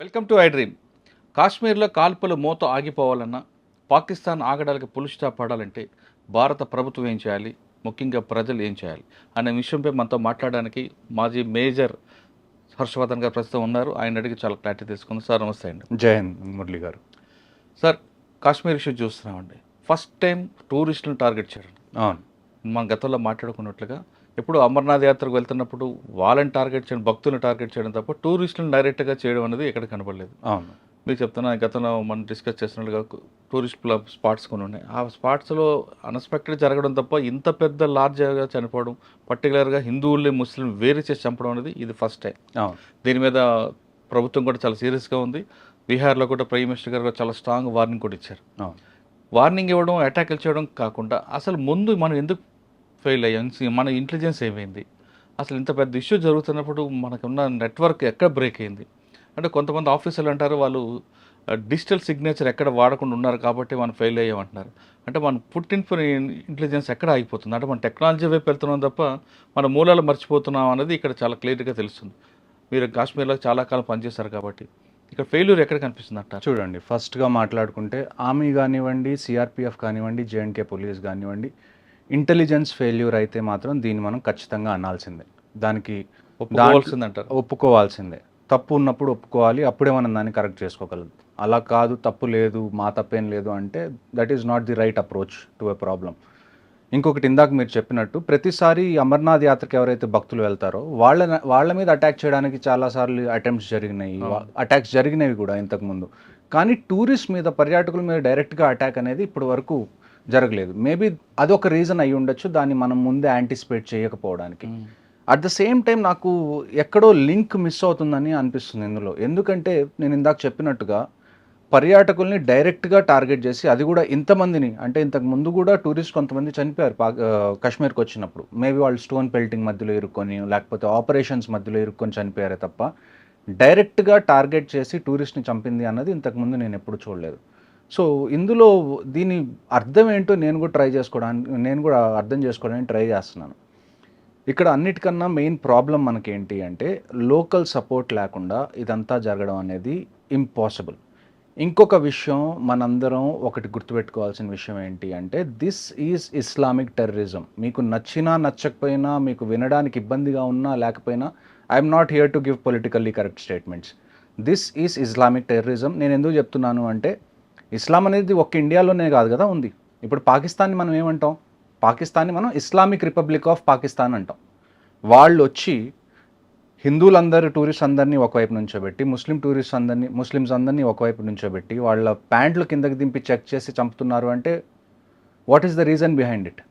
Welcome to I dream. కాశ్మీర్లో కాల్పులు మోత ఆగిపోవాలన్నా, పాకిస్తాన్ ఆగడాలకు పులి స్టాప్ పడాలంటే భారత ప్రభుత్వం ఏం చేయాలి, ముఖ్యంగా ప్రజలు ఏం చేయాలి అనే విషయంపై మనతో మాట్లాడడానికి మాజీ మేజర్ హర్షవర్ధన్ గారు ప్రస్తుతం ఉన్నారు. ఆయన అడిగి చాలా క్లారిటీ తీసుకుంది. సార్ నమస్తే అండి. జై హింద్ మురళి గారు. సార్, కాశ్మీర్ ఇష్యూ చూస్తున్నామండి. ఫస్ట్ టైం టూరిస్టులను టార్గెట్ చేయడం. అవును, మన గతంలో మాట్లాడుకున్నట్లుగా ఎప్పుడు అమర్నాథ్ యాత్రకు వెళ్తున్నప్పుడు వాళ్ళని టార్గెట్ చేయడం, భక్తులను టార్గెట్ చేయడం తప్ప టూరిస్టులను డైరెక్ట్గా చేయడం అనేది ఎక్కడ కనపడలేదు. అవును, మీకు చెప్తున్నా, గతంలో మనం డిస్కస్ చేసినట్లుగా టూరిస్ట్ స్పాట్స్ కొన్ని ఉన్నాయి. ఆ స్పాట్స్లో అన్ఎక్స్పెక్టెడ్ జరగడం తప్ప ఇంత పెద్ద లార్జ్గా చనిపోవడం, పర్టికులర్గా హిందువుల్ని ముస్లిం వేరు చేసి చంపడం అనేది ఇది ఫస్ట్ టైం. అవును, దీని మీద ప్రభుత్వం కూడా చాలా సీరియస్గా ఉంది. బీహార్లో కూడా ప్రైమ్ మినిస్టర్ గారు చాలా స్ట్రాంగ్ వార్నింగ్ కూడా ఇచ్చారు. అవును. వార్నింగ్ ఇవ్వడం, అటాకులు చేయడం కాకుండా అసలు ముందు మనం ఎందుకు ఫెయిల్ అయ్యాం, మన ఇంటెలిజెన్స్ ఏమైంది, అసలు ఇంత పెద్ద ఇష్యూ జరుగుతున్నప్పుడు మనకున్న నెట్వర్క్ ఎక్కడ బ్రేక్ అయింది అంటే, కొంతమంది ఆఫీసర్లు అంటారు వాళ్ళు డిజిటల్ సిగ్నేచర్ ఎక్కడ వాడకుండా ఉన్నారు కాబట్టి మనం ఫెయిల్ అయ్యామంటున్నారు. అంటే మన పుట్టిన ఇంటెలిజెన్స్ ఎక్కడ ఆగిపోతుంది అంటే, మన టెక్నాలజీ వైపు వెళ్తున్నాం తప్ప మన మూలాలు మర్చిపోతున్నాం అనేది ఇక్కడ చాలా క్లియర్గా తెలుస్తుంది. మీరు కాశ్మీర్లో చాలా కాలం పనిచేశారు కాబట్టి ఇక్కడ ఫెయిల్యూర్ ఎక్కడ కనిపిస్తుంది అంటారు? చూడండి, ఫస్ట్గా మాట్లాడుకుంటే ఆర్మీ కానివ్వండి, సిఆర్పిఎఫ్ కానివ్వండి, జేఎండ్కే పోలీస్ కానివ్వండి, ఇంటెలిజెన్స్ ఫెయిల్యూర్ అయితే మాత్రం దీన్ని మనం ఖచ్చితంగా అనాల్సిందే. దానికి ఒప్పుకోవాల్సిందంటారు. ఒప్పుకోవాల్సిందే. తప్పు ఉన్నప్పుడు ఒప్పుకోవాలి, అప్పుడే మనం దాన్ని కరెక్ట్ చేసుకోగలదు. అలా కాదు, తప్పు లేదు, మా తప్పేం లేదు అంటే that is not the right approach to a problem. ఇంకొకటి, ఇందాక మీరు చెప్పినట్టు ప్రతిసారి అమర్నాథ్ యాత్రకు ఎవరైతే భక్తులు వెళ్తారో వాళ్ళ మీద అటాక్ చేయడానికి చాలాసార్లు అటెంప్ట్స్ జరిగినాయి, అటాక్స్ జరిగినవి కూడా ఇంతకుముందు. కానీ టూరిస్ట్ మీద, పర్యాటకుల మీద డైరెక్ట్గా అటాక్ అనేది ఇప్పటి వరకు జరగలేదు. మేబీ అదొక రీజన్ అయి ఉండొచ్చు, దాన్ని మనం ముందే యాంటిసిపేట్ చేయకపోవడానికి. అట్ ద సేమ్ టైం నాకు ఎక్కడో లింక్ మిస్ అవుతుందని అనిపిస్తుంది ఇందులో. ఎందుకంటే నేను ఇందాక చెప్పినట్టుగా పర్యాటకుల్ని డైరెక్ట్గా టార్గెట్ చేసి, అది కూడా ఇంతమందిని, అంటే ఇంతకు ముందు కూడా టూరిస్ట్ కొంతమంది చనిపోయారు కాశ్మీర్కి వచ్చినప్పుడు. మేబీ వాళ్ళు స్టోన్ పెల్టింగ్ మధ్యలో ఇరుక్కొని, లేకపోతే ఆపరేషన్స్ మధ్యలో ఇరుక్కొని చనిపోయారే తప్ప డైరెక్ట్గా టార్గెట్ చేసి టూరిస్ట్ని చంపింది అన్నది ఇంతకుముందు నేను ఎప్పుడు చూడలేదు. సో ఇందులో దీని అర్థం ఏంటో నేను కూడా అర్థం చేసుకోవడానికి ట్రై చేస్తున్నాను. ఇక్కడ అన్నిటికన్నా మెయిన్ ప్రాబ్లం మనకేంటి అంటే, లోకల్ సపోర్ట్ లేకుండా ఇదంతా జరగడం అనేది ఇంపాసిబుల్. ఇంకొక విషయం మనందరం ఒకటి గుర్తుపెట్టుకోవాల్సిన విషయం ఏంటి అంటే, దిస్ ఈజ్ ఇస్లామిక్ టెర్రరిజం. మీకు నచ్చినా నచ్చకపోయినా, మీకు వినడానికి ఇబ్బందిగా ఉన్నా లేకపోయినా, I'm not here to give politically correct statements. This is Islamic terrorism. నేను ఎందుకు చెప్తున్నాను అంటే, ఇస్లాం అనేది ఒక్క ఇండియాలోనే కాదు కదా ఉంది. ఇప్పుడు పాకిస్తాన్ని మనం ఏమంటాం? పాకిస్తాన్ని మనం ఇస్లామిక్ రిపబ్లిక్ ఆఫ్ పాకిస్తాన్ అంటాం. వాళ్ళు వచ్చి హిందువులందరూ టూరిస్ట్ అందరినీ ఒకవైపు నుంచోబెట్టి, ముస్లిమ్స్ అందరినీ ఒకవైపు నుంచోబెట్టి, వాళ్ళ ప్యాంట్లు కిందకి దింపి చెక్ చేసి చంపుతున్నారు అంటే what is the reason behind it?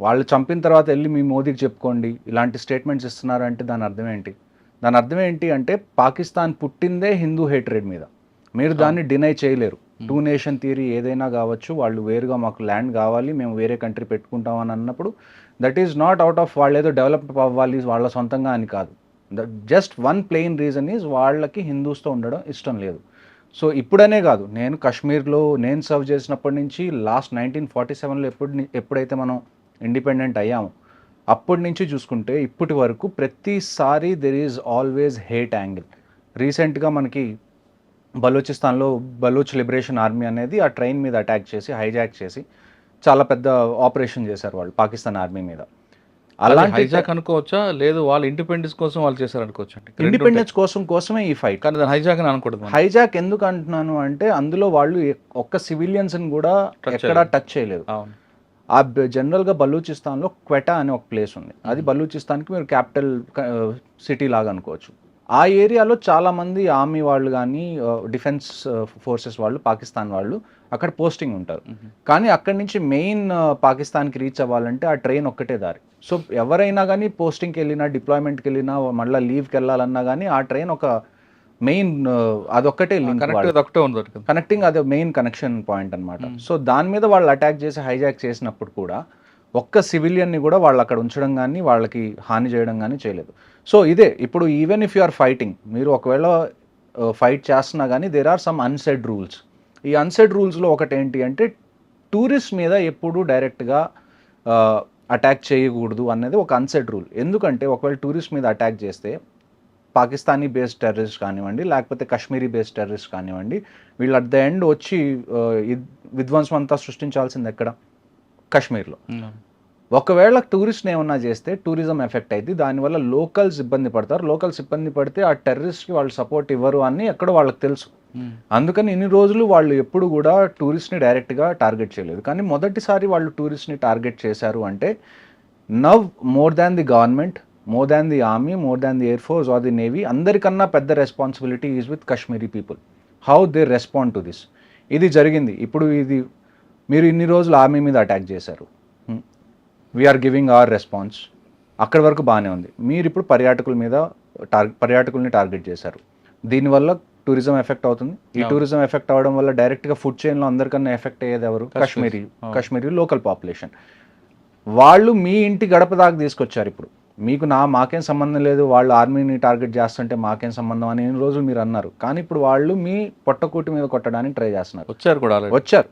వాళ్ళు చంపిన తర్వాత వెళ్ళి మీ మోదీకి చెప్పుకోండి ఇలాంటి స్టేట్మెంట్స్ ఇస్తున్నారు అంటే దాని అర్థం ఏంటి? దాని అర్థం ఏంటి అంటే, పాకిస్తాన్ పుట్టిందే హిందూ హేట్రేడ్ మీద. మీరు దాన్ని డినై చేయలేరు. టూ నేషన్ థియరీ ఏదైనా కావచ్చు, వాళ్ళు వేరుగా మాకు ల్యాండ్ కావాలి, మేము వేరే కంట్రీ పెట్టుకుంటామని అన్నప్పుడు that is not out of వాళ్ళు ఏదో డెవలప్డ్ అవ్వాలి వాళ్ళ సొంతంగా అని కాదు. Just one plain reason is వాళ్ళకి హిందూస్తో ఉండడం ఇష్టం లేదు. సో ఇప్పుడనే కాదు, నేను కాశ్మీర్లో నేను సర్వ్ చేసినప్పటి నుంచి లాస్ట్ 1947లో ఎప్పుడైతే మనం ఇండిపెండెంట్ అయ్యామో అప్పటి నుంచి చూసుకుంటే ఇప్పటి వరకు ప్రతిసారి there is always hate angle. రీసెంట్గా మనకి బలూచిస్తాన్లో బలూచ్ లిబరేషన్ ఆర్మీ అనేది ఆ ట్రైన్ మీద అటాక్ చేసి, హైజాక్ చేసి చాలా పెద్ద ఆపరేషన్ చేశారు వాళ్ళు పాకిస్తాన్ ఆర్మీ మీద. అలాంటి హైజాక్ అనుకోవచ్చా, లేదు వాళ్ళు ఇండిపెండెన్స్ కోసం వాళ్ళు చేశారు అనుకోవచ్చు? ఇండిపెండెన్స్ కోసమే ఈ ఫైట్. కానీ దాని హైజాక్ అని అనకూడదు. హైజాక్ ఎందుకు అంటున్నాను అంటే, అందులో వాళ్ళు ఒక్క సివిలియన్స్ని కూడా ఎక్కడా టచ్ చేయలేదు. ఆ జనరల్గా బలూచిస్తాన్లో క్వెటా అనే ఒక ప్లేస్ ఉంది. అది బలూచిస్తాన్కి మీరు క్యాపిటల్ సిటీ లాగా అనుకోవచ్చు. ఆ ఏరియాలో చాలామంది ఆర్మీ వాళ్ళు కానీ, డిఫెన్స్ ఫోర్సెస్ వాళ్ళు, పాకిస్తాన్ వాళ్ళు అక్కడ పోస్టింగ్ ఉంటారు. కానీ అక్కడి నుంచి మెయిన్ పాకిస్తాన్కి రీచ్ అవ్వాలంటే ఆ ట్రైన్ ఒక్కటే దారి. సో ఎవరైనా కానీ పోస్టింగ్కి వెళ్ళినా, డిప్లాయ్మెంట్కి వెళ్ళినా, మళ్ళీ లీవ్కి వెళ్ళాలన్నా కానీ ఆ ట్రైన్ ఒక మెయిన్, అదొక్కటే లింక్, కనెక్టింగ్, అదే మెయిన్ కనెక్షన్ పాయింట్ అనమాట. సో దాని మీద వాళ్ళు అటాక్ చేసి హైజాక్ చేసినప్పుడు కూడా ఒక్క సివిలియన్ని కూడా వాళ్ళు అక్కడ ఉంచడం కానీ, వాళ్ళకి హాని చేయడం కానీ చేయలేదు. సో ఇదే ఇప్పుడు even if you are fighting, మీరు ఒకవేళ ఫైట్ చేస్తున్నా కానీ there are some unsaid rules. ఈ అన్సెడ్ రూల్స్లో ఒకటి ఏంటి అంటే, టూరిస్ట్ మీద ఎప్పుడు డైరెక్ట్గా అటాక్ చేయకూడదు అనేది ఒక అన్సెడ్ రూల్. ఎందుకంటే ఒకవేళ టూరిస్ట్ మీద అటాక్ చేస్తే పాకిస్తానీ బేస్డ్ టెర్రరిస్ట్ కానివ్వండి, లేకపోతే కాశ్మీరీ బేస్డ్ టెర్రరిస్ట్ కానివ్వండి, వీళ్ళు అట్ ద ఎండ్ వచ్చి విధ్వంసం అంతా సృష్టించాల్సింది ఎక్కడ? కాశ్మీర్లో. ఒకవేళ టూరిస్ట్ని ఏమన్నా చేస్తే టూరిజం ఎఫెక్ట్ అయింది, దానివల్ల లోకల్స్ ఇబ్బంది పడతారు, లోకల్స్ ఇబ్బంది పడితే ఆ టెర్రరిస్ట్కి వాళ్ళు సపోర్ట్ ఇవ్వరు అని ఎక్కడో వాళ్ళకి తెలుసు. అందుకని ఇన్ని రోజులు వాళ్ళు ఎప్పుడు కూడా టూరిస్ట్ని డైరెక్ట్గా టార్గెట్ చేయలేదు. కానీ మొదటిసారి వాళ్ళు టూరిస్ట్ని టార్గెట్ చేశారు అంటే now more than the government, more than the army, more than the air force or the navy, అందరికన్నా పెద్ద responsibility is with Kashmiri people. How they respond to this. ఇది జరిగింది. ఇప్పుడు ఇది మీరు ఇన్ని రోజులు ఆర్మీ మీద అటాక్ చేశారు, వీఆర్ గివింగ్ అవర్ రెస్పాన్స్, అక్కడి వరకు బాగానే ఉంది. మీరు ఇప్పుడు పర్యాటకుల్ని టార్గెట్ చేశారు. దీనివల్ల టూరిజం ఎఫెక్ట్ అవుతుంది. ఈ టూరిజం ఎఫెక్ట్ అవ్వడం వల్ల డైరెక్ట్గా ఫుడ్ చైన్లో అందరికన్నా ఎఫెక్ట్ అయ్యేది ఎవరు? Kashmiri local population. వాళ్ళు మీ ఇంటి గడప దాకా తీసుకొచ్చారు. ఇప్పుడు మీకు మాకేం సంబంధం లేదు, వాళ్ళు ఆర్మీని టార్గెట్ చేస్తుంటే మాకేం సంబంధం అని ఎన్ని రోజులు మీరు అన్నారు. కానీ ఇప్పుడు వాళ్ళు మీ పొట్టకూటి మీద కొట్టడానికి ట్రై చేస్తున్నారు. వచ్చారు.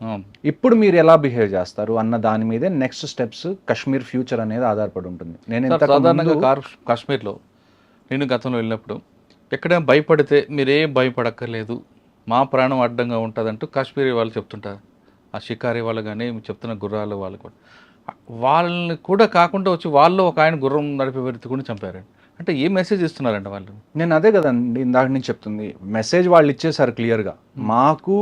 ఇప్పుడు మీరు ఎలా బిహేవ్ చేస్తారు అన్న దాని మీదే నెక్స్ట్ స్టెప్స్ కాశ్మీర్ ఫ్యూచర్ అనేది ఆధారపడి ఉంటుంది. సాధారణంగా కాశ్మీర్లో నేను గతంలో వెళ్ళినప్పుడు ఎక్కడైనా భయపడితే మీరేం భయపడక్కర్లేదు, మా ప్రాణం అడ్డంగా ఉంటుందంటూ కాశ్మీరీ వాళ్ళు చెప్తుంటారు. ఆ షికారీ వాళ్ళు కానీ చెప్తున్న గుర్రాలు వాళ్ళు కూడా, వాళ్ళని కూడా కాకుండా వచ్చి వాళ్ళు ఒక ఆయన గుర్రం నడిపే వ్యక్తి కూడా చంపారండి. అంటే ఏ మెసేజ్ ఇస్తున్నారండి వాళ్ళు? నేను అదే కదండి ఇందాక నుంచి చెప్తుంది. మెసేజ్ వాళ్ళు ఇచ్చేసారు క్లియర్గా, మాకు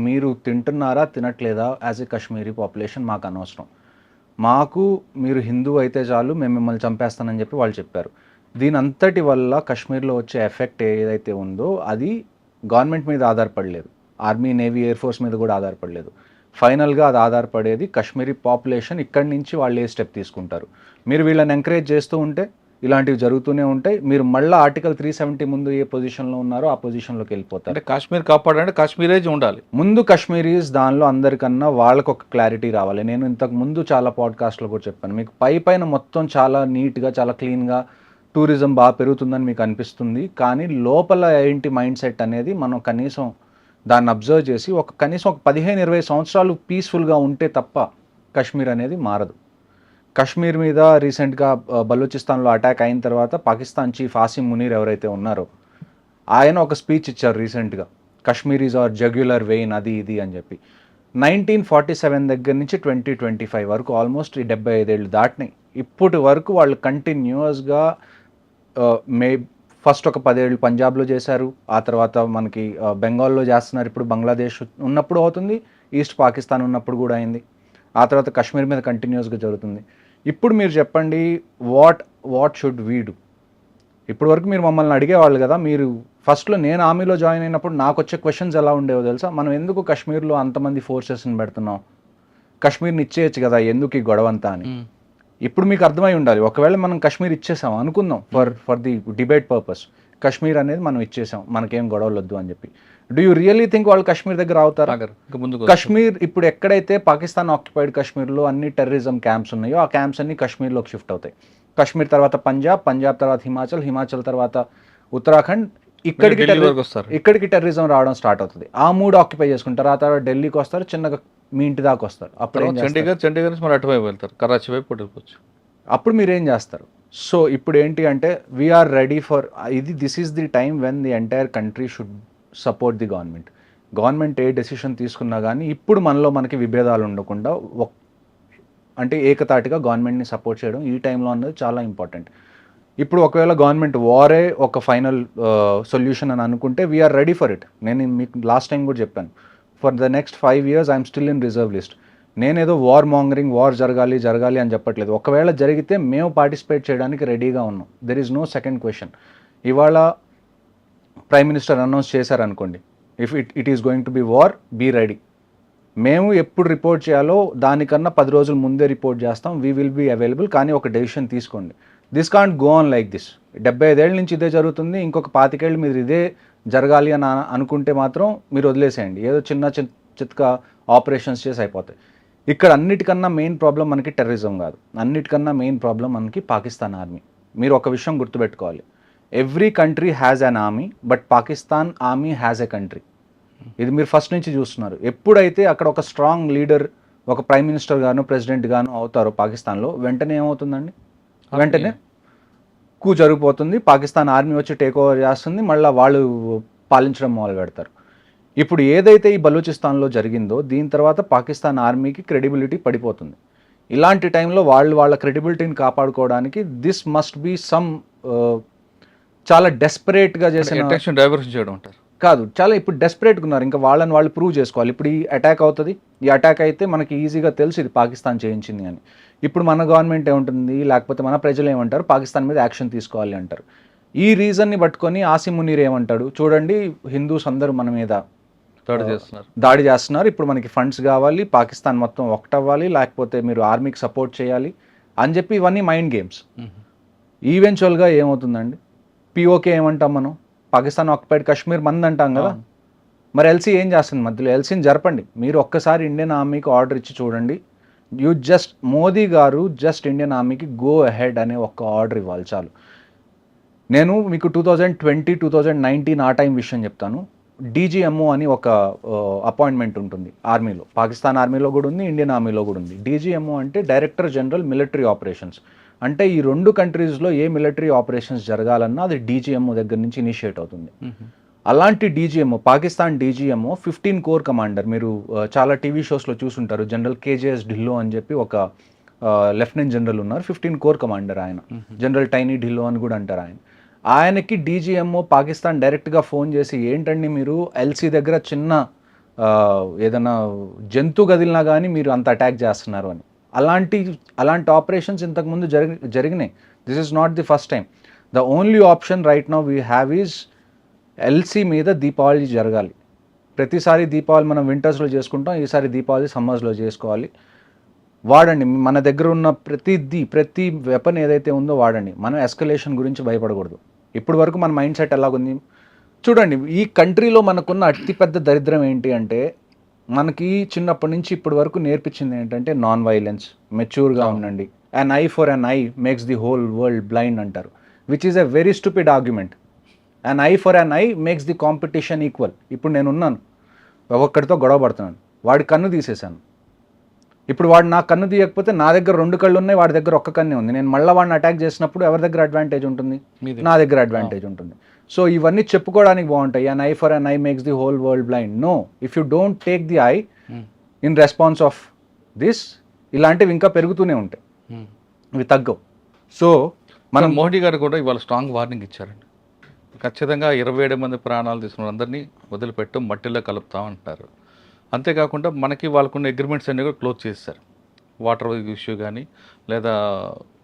మీరు తింటున్నారా తినట్లేదా యాజ్ ఏ కాశ్మీరీ పాపులేషన్ మాకు అనవసరం, మాకు మీరు హిందూ అయితే చాలు, మేము మిమ్మల్ని చంపేస్తానని చెప్పి వాళ్ళు చెప్పారు. దీని అంతటి వల్ల కాశ్మీర్లో వచ్చే ఎఫెక్ట్ ఏదైతే ఉందో అది గవర్నమెంట్ మీద ఆధారపడలేదు, ఆర్మీ, నేవీ, ఎయిర్ ఫోర్స్ మీద కూడా ఆధారపడలేదు. ఫైనల్గా అది ఆధారపడేది కాశ్మీరీ పాపులేషన్. ఇక్కడి నుంచి వాళ్ళు ఏ స్టెప్ తీసుకుంటారు. మీరు వీళ్ళని ఎంకరేజ్ చేస్తూ ఉంటే ఇలాంటివి జరుగుతూనే ఉంటాయి. మీరు మళ్ళీ ఆర్టికల్ 370 ముందు ఏ పొజిషన్లో ఉన్నారో ఆ పొజిషన్లోకి వెళ్ళిపోతారు. అంటే కాశ్మీర్ కాపాడంటే కాశ్మీరేజ్ ఉండాలి. ముందు కాశ్మీరీస్ దానిలో అందరికన్నా వాళ్ళకు ఒక క్లారిటీ రావాలి. నేను ఇంతకు ముందు చాలా పాడ్కాస్ట్లో కూడా చెప్పాను, మీకు పైన మొత్తం చాలా నీట్గా, చాలా క్లీన్గా టూరిజం బాగా పెరుగుతుందని మీకు అనిపిస్తుంది. కానీ లోపల ఏంటి మైండ్ సెట్ అనేది మనం కనీసం దాన్ని అబ్జర్వ్ చేసి కనీసం ఒక 15-20 సంవత్సరాలు పీస్ఫుల్గా ఉంటే తప్ప కాశ్మీర్ అనేది మారదు. కాశ్మీర్ మీద రీసెంట్గా బలూచిస్తాన్లో అటాక్ అయిన తర్వాత పాకిస్తాన్ చీఫ్ ఆసిమ్ మునీర్ ఎవరైతే ఉన్నారో ఆయన ఒక స్పీచ్ ఇచ్చారు రీసెంట్గా, కాశ్మీర్ ఈజ్ అవర్ జగ్యులర్ వెయిన్, అది ఇది అని చెప్పి. 1947 దగ్గర నుంచి 2025 వరకు ఆల్మోస్ట్ 75 ఏళ్ళు దాటినాయి. ఇప్పటి వరకు వాళ్ళు కంటిన్యూస్గా ఫస్ట్ ఒక 10 ఏళ్ళు పంజాబ్లో చేశారు, ఆ తర్వాత మనకి బెంగాల్లో చేస్తున్నారు, ఇప్పుడు బంగ్లాదేశ్ ఉన్నప్పుడు అవుతుంది, ఈస్ట్ పాకిస్తాన్ ఉన్నప్పుడు కూడా అయింది, ఆ తర్వాత కాశ్మీర్ మీద కంటిన్యూస్గా జరుగుతుంది. ఇప్పుడు మీరు చెప్పండి, వాట్ షుడ్ వీ డూ? ఇప్పటి వరకు మీరు మమ్మల్ని అడిగేవాళ్ళు కదా, మీరు ఫస్ట్లో నేను ఆర్మీలో జాయిన్ అయినప్పుడు నాకు వచ్చే క్వశ్చన్స్ ఎలా ఉండేవో తెలుసా? మనం ఎందుకు కాశ్మీర్లో అంతమంది ఫోర్సెస్ని పెడుతున్నాం, కాశ్మీర్ని ఇచ్చేయచ్చు కదా, ఎందుకు ఈ గొడవంతా అని. ఇప్పుడు మీకు అర్థమై ఉండాలి, ఒకవేళ మనం కాశ్మీర్ ఇచ్చేసాం అనుకుందాం for the debate purpose, Kashmir అనేది మనం ఇచ్చేసాం, మనకేం గొడవలు వద్దు అని చెప్పి. డూ యూ రియలీ థింక్ వాళ్ళు కాశ్మీర్ దగ్గర అవుతారా? కాశ్మీర్ ఇప్పుడు ఎక్కడైతే పాకిస్తాన్ ఆక్యుపైడ్ కాశ్మీర్లో అన్ని టెర్రరిజం క్యాంప్స్ ఉన్నాయో ఆ క్యాంప్స్ అన్ని కాశ్మీర్లోకి షిఫ్ట్ అవుతాయి. కాశ్మీర్ తర్వాత పంజాబ్ తర్వాత హిమాచల్ తర్వాత ఉత్తరాఖండ్, ఇక్కడికి టెర్రరిజం రావడం స్టార్ట్ అవుతుంది. ఆ 3 ఆక్యుపై చేసుకుంటారు, ఆ తర్వాత ఢిల్లీకి వస్తారు, చిన్నగా మీ ఇంటి దాకా వస్తారు. అప్పుడు చండీగఢ్ నుంచి అటువైపు వెళ్తారు, కరాచీ వైపు వెళ్ళిపోవచ్చు. అప్పుడు మీరు ఏం చేస్తారు? సో ఇప్పుడు ఏంటి అంటే we are ready for this is the time when the entire country should support the government ఏ డెసిషన్ తీసుకున్నా కానీ ఇప్పుడు మనకి విభేదాలు ఉండకుండా అంటే ఏకతాటిగా గవర్నమెంట్ని సపోర్ట్ చేయడం ఈ టైంలో అన్నది చాలా ఇంపార్టెంట్. ఇప్పుడు ఒకవేళ గవర్నమెంట్ వారే ఒక ఫైనల్ సొల్యూషన్ అని అనుకుంటే వీఆర్ రెడీ ఫర్ ఇట్. నేను మీకు లాస్ట్ టైం కూడా చెప్పాను, for the next 5 years I'm still in reserve list. నేనేదో వార్ జరగాలి అని చెప్పట్లేదు. ఒకవేళ జరిగితే మేము పార్టిసిపేట్ చేయడానికి రెడీగా ఉన్నాం. There is no second question. ఇవాళ ప్రైమ్ మినిస్టర్ అనౌన్స్ చేశారనుకోండి, if it is going to be war, be ready. మేము ఎప్పుడు రిపోర్ట్ చేయాలో దానికన్నా 10 రోజుల ముందే రిపోర్ట్ చేస్తాం, వీ విల్ బీ అవైలబుల్. కానీ ఒక డెసిషన్ తీసుకోండి. This can't go on like this. 75 ఏళ్ళ నుంచి ఇదే జరుగుతుంది, ఇంకొక 25 ఏళ్ళు మీరు ఇదే జరగాలి అని అనుకుంటే మాత్రం మీరు వదిలేసేయండి. ఏదో చిన్న ఆపరేషన్స్ చేసి అయిపోతాయి. ఇక్కడ అన్నిటికన్నా మెయిన్ ప్రాబ్లం మనకి టెర్రరిజం కాదు, అన్నిటికన్నా మెయిన్ ప్రాబ్లం మనకి పాకిస్తాన్ ఆర్మీ. మీరు ఒక విషయం గుర్తుపెట్టుకోవాలి, every country has an army, but Pakistan army has a country. ఇది మీరు ఫస్ట్ నుంచి చూస్తున్నారు. ఎప్పుడైతే అక్కడ ఒక స్ట్రాంగ్ లీడర్, ఒక ప్రైమ్ మినిస్టర్ గాను ప్రెసిడెంట్ గాను అవుతారో పాకిస్తాన్లో, వెంటనే ఏమవుతుందండి? వెంటనే కూ జరిగిపోతుంది, పాకిస్తాన్ ఆర్మీ వచ్చి టేక్ ఓవర్ చేస్తుంది, మళ్ళీ వాళ్ళు పాలించడం మొదలు పెడతారు. ఇప్పుడు ఏదైతే ఈ బలూచిస్తాన్లో జరిగిందో దీని తర్వాత పాకిస్తాన్ ఆర్మీకి క్రెడిబిలిటీ పడిపోతుంది. ఇలాంటి టైంలో వాళ్ళ క్రెడిబిలిటీని కాపాడుకోవడానికి దిస్ మస్ట్ బీ సమ్ చాలా డెస్పరేట్గా చేసిన అటెన్షన్ డైవర్షన్ చేయడం అంటారు. కాదు, చాలా ఇప్పుడు డెస్పరేట్గా ఉన్నారు, ఇంకా వాళ్ళని వాళ్ళు ప్రూవ్ చేసుకోవాలి. ఇప్పుడు ఈ అటాక్ అవుతుంది, ఈ అటాక్ అయితే మనకి ఈజీగా తెలుసు ఇది పాకిస్తాన్ చేయించింది అని. ఇప్పుడు మన గవర్నమెంట్ ఏముంటుంది, లేకపోతే మన ప్రజలు ఏమంటారు, పాకిస్తాన్ మీద యాక్షన్ తీసుకోవాలి అంటారు. ఈ రీజన్ని పట్టుకొని ఆసిమ్ మునీర్ ఏమంటాడు, చూడండి హిందూస్ అందరూ మన మీద దాడి చేస్తున్నారు, ఇప్పుడు మనకి ఫండ్స్ కావాలి, పాకిస్తాన్ మొత్తం ఒకటవ్వాలి, లేకపోతే మీరు ఆర్మీకి సపోర్ట్ చేయాలి అని చెప్పి ఇవన్నీ మైండ్ గేమ్స్. ఈవెన్చువల్గా ఏమవుతుందండి, పిఓకే ఏమంటాం మనం, పాకిస్తాన్ ఆక్యుపైడ్ కాశ్మీర్ మంది అంటాం కదా, మరి ఎల్సీ ఏం చేస్తుంది మధ్యలో? ఎల్సీని జరపండి. మీరు ఒక్కసారి ఇండియన్ ఆర్మీకి ఆర్డర్ ఇచ్చి చూడండి. మోదీ గారు జస్ట్ ఇండియన్ ఆర్మీకి గో అహెడ్ అనే ఒక్క ఆర్డర్ ఇవ్వాలి చాలు. నేను మీకు 2020, 2019 ఆ టైం విషయం చెప్తాను. డీజీఎంఓ అని ఒక అపాయింట్మెంట్ ఉంటుంది ఆర్మీలో, పాకిస్తాన్ ఆర్మీలో కూడా ఉంది, ఇండియన్ ఆర్మీలో కూడా ఉంది. డీజీఎంఓ అంటే డైరెక్టర్ జనరల్ మిలిటరీ ఆపరేషన్స్. అంటే ఈ రెండు కంట్రీస్లో ఏ మిలిటరీ ఆపరేషన్స్ జరగాలన్నా అది డీజీఎంఓ దగ్గర నుంచి ఇనిషియేట్ అవుతుంది. అలాంటి DGMO, Pakistan DGMO 15 core commander. మీరు చాలా టీవీ షోస్లో చూసుంటారు. జనరల్ కేజేఎస్ ఢిల్లో అని చెప్పి ఒక లెఫ్టినెంట్ జనరల్ ఉన్నారు, 15 కోర్ కమాండర్ ఆయన. జనరల్ టైనీ ఢిల్లో అని కూడా అంటారు ఆయన. ఆయనకి డీజీఎంఓ పాకిస్తాన్ డైరెక్ట్గా ఫోన్ చేసి, ఏంటండి మీరు ఎల్సీ దగ్గర చిన్న ఏదైనా జంతు గదిలినా కానీ మీరు అంత అటాక్ చేస్తున్నారు అని. అలాంటి ఆపరేషన్స్ ఇంతకుముందు జరిగినాయి. This is not the first time. The only option right now we have is LC మీద దీపావళి జరగాలి. ప్రతిసారి దీపావళి మనం వింటర్స్లో చేసుకుంటాం, ఈసారి దీపావళి సమ్మర్స్లో చేసుకోవాలి. వాడండి, మన దగ్గర ఉన్న ప్రతి వెపన్ ఏదైతే ఉందో వాడండి. మనం ఎస్కలేషన్ గురించి భయపడకూడదు. ఇప్పటి వరకు మన మైండ్ సెట్ ఎలాగుంది చూడండి. ఈ కంట్రీలో మనకున్న అతిపెద్ద దరిద్రం ఏంటి అంటే, మనకి చిన్నప్పటి నుంచి ఇప్పటి వరకు నేర్పించింది ఏంటంటే నాన్ వైలెన్స్, మెచ్యూర్గా ఉండండి. An eye for an eye makes the whole world blind అంటారు, which is a very stupid argument. An eye for an eye makes the competition equal. ఇప్పుడు నేను ఉన్నాను, ఒక్కొక్కడితో గొడవ పడుతున్నాను, వాడి కన్ను తీసేశాను. ఇప్పుడు వాడు నా కన్ను తీయకపోతే నా దగ్గర 2 కళ్ళు ఉన్నాయి, వాడి దగ్గర ఒక్క కన్నే ఉంది. నేను మళ్ళీ వాడిని అటాక్ చేసినప్పుడు ఎవరి దగ్గర అడ్వాంటేజ్ ఉంటుంది? నా దగ్గర అడ్వాంటేజ్ ఉంటుంది. సో ఇవన్నీ చెప్పుకోవడానికి బాగుంటాయి. An eye for an eye makes the whole world blind. No, if you don't take the eye in response of this, ఇలాంటివి ఇంకా పెరుగుతూనే ఉంటాయి, ఇవి తగ్గవు. సో మనం మోడీ గారు కూడా ఇవాళ స్ట్రాంగ్ వార్నింగ్ ఇచ్చారండి. ఖచ్చితంగా 27 మంది ప్రాణాలు తీసుకున్న అందరినీ వదిలిపెట్టు, మట్టిలో కలుపుతామంటారు. అంతేకాకుండా మనకి వాళ్ళకున్న అగ్రిమెంట్స్ అన్నీ కూడా క్లోజ్ చేశారు. వాటర్ ఇష్యూ కానీ లేదా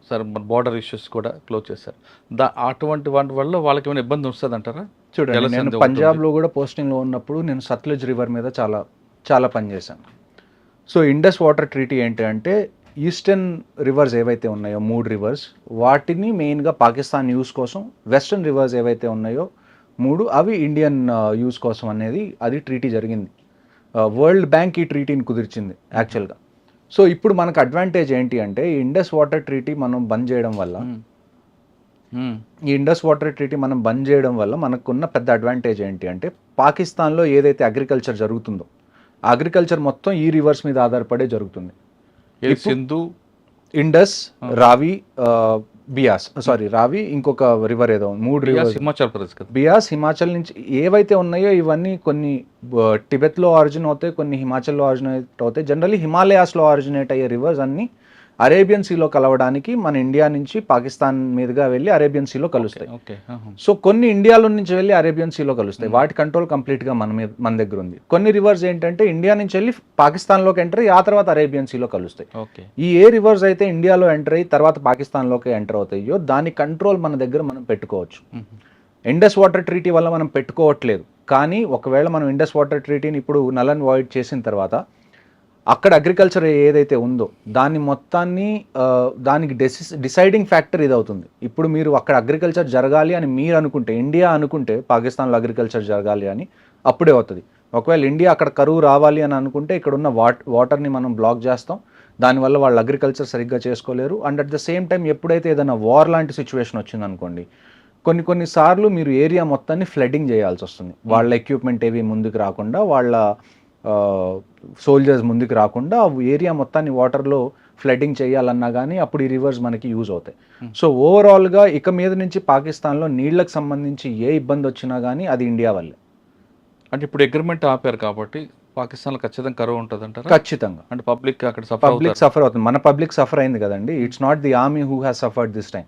సరే మన బార్డర్ ఇష్యూస్ కూడా క్లోజ్ చేశారు. అటువంటి వాటి వల్ల వాళ్ళకి ఏమైనా ఇబ్బంది వస్తుంది అంటారా? చూడండి, నేను పంజాబ్లో కూడా పోస్టింగ్లో ఉన్నప్పుడు నేను సత్లజ్ రివర్ మీద చాలా పనిచేశాను. సో ఇండస్ వాటర్ ట్రీటీ ఏంటి అంటే, ఈస్టర్న్ రివర్స్ ఏవైతే ఉన్నాయో 3 రివర్స్, వాటిని మెయిన్గా పాకిస్తాన్ యూస్ కోసం, వెస్టర్న్ రివర్స్ ఏవైతే ఉన్నాయో 3 అవి ఇండియన్ యూస్ కోసం అనేది అది ట్రీటీ జరిగింది. వరల్డ్ బ్యాంక్ ఈ ట్రీటీని కుదిర్చింది యాక్చువల్గా. సో ఇప్పుడు మనకు అడ్వాంటేజ్ ఏంటి అంటే, ఈ ఇండస్ వాటర్ ట్రీటీ మనం బంద్ చేయడం వల్ల మనకున్న పెద్ద అడ్వాంటేజ్ ఏంటి అంటే, పాకిస్తాన్లో ఏదైతే అగ్రికల్చర్ జరుగుతుందో అగ్రికల్చర్ మొత్తం ఈ రివర్స్ మీద ఆధారపడే జరుగుతుంది. సింధు, ఇండస్, రావి, రావి, ఇంకొక రివర్ ఏదో 3 రివర్స్, హిమాచల్ ప్రదేశ్, బియాస్, హిమాచల్ నుంచి ఏవైతే ఉన్నాయో ఇవన్నీ కొన్ని టిబెట్లో ఆరిజిన్ అవుతాయి, కొన్ని హిమాచల్లో ఆరిజినేట్ అవుతాయి. జనరల్లీ హిమాలయాస్లో ఆరిజినేట్ అయ్యే రివర్స్ అన్ని అరేబియన్ సీలో కలవడానికి మన ఇండియా నుంచి పాకిస్తాన్ మీదుగా వెళ్ళి అరేబియన్ సీలో కలుస్తాయి. సో కొన్ని ఇండియాలో నుంచి వెళ్ళి అరేబియన్ సీలో కలుస్తాయి. వాటి కంట్రోల్ కంప్లీట్గా మన దగ్గర ఉంది. కొన్ని రివర్స్ ఏంటంటే ఇండియా నుంచి వెళ్ళి పాకిస్తాన్లోకి ఎంటర్ అయ్యి ఆ తర్వాత అరేబియన్ సీలో కలుస్తాయి. ఈ ఏ రివర్స్ అయితే ఇండియాలో ఎంటర్ అయ్యి తర్వాత పాకిస్తాన్లోకి ఎంటర్ అవుతాయో దాని కంట్రోల్ మన దగ్గర మనం పెట్టుకోవచ్చు. ఇండస్ వాటర్ ట్రీటీ వల్ల మనం పెట్టుకోవట్లేదు, కానీ ఒకవేళ మనం ఇండస్ వాటర్ ట్రీటీని ఇప్పుడు నల్ అండ్ వాయిడ్ చేసిన తర్వాత అక్కడ అగ్రికల్చర్ ఏదైతే ఉందో దాన్ని మొత్తాన్ని దానికి డిసైడింగ్ ఫ్యాక్టర్ ఇది అవుతుంది. ఇప్పుడు మీరు అక్కడ అగ్రికల్చర్ జరగాలి అని మీరు అనుకుంటే, ఇండియా అనుకుంటే పాకిస్తాన్లో అగ్రికల్చర్ జరగాలి అని అప్పుడే అవుతుంది. ఒకవేళ ఇండియా అక్కడ కరువు రావాలి అని అనుకుంటే ఇక్కడ ఉన్న వాటర్ని మనం బ్లాక్ చేస్తాం, దానివల్ల వాళ్ళు అగ్రికల్చర్ సరిగ్గా చేసుకోలేరు. And at the same time ఎప్పుడైతే ఏదైనా వార్ లాంటి సిచ్యువేషన్ వచ్చిందనుకోండి, కొన్నిసార్లు మీరు ఏరియా మొత్తాన్ని ఫ్లడ్డింగ్ చేయాల్సి వస్తుంది. వాళ్ళ ఎక్విప్మెంట్ ఏవి ముందుకు రాకుండా వాళ్ళ సోల్జర్స్ ముందుకు రాకుండా ఆ ఏరియా మొత్తాన్ని వాటర్లో ఫ్లడ్డింగ్ చేయాలన్నా కానీ అప్పుడు ఈ రివర్స్ మనకి యూజ్ అవుతాయి. సో ఓవరాల్గా ఇక మీద నుంచి పాకిస్తాన్లో నీళ్లకు సంబంధించి ఏ ఇబ్బంది వచ్చినా కానీ అది ఇండియా వల్లే. అంటే ఇప్పుడు అగ్రిమెంట్ ఆపారు కాబట్టి పాకిస్తాన్లో ఖచ్చితంగా కరువు ఉంటుంది అంటారా? ఖచ్చితంగా. అంటే పబ్లిక్ అక్కడ పబ్లిక్ సఫర్ అవుతుంది. మన పబ్లిక్ సఫర్ అయింది కదండి. It's not the army who has suffered this time.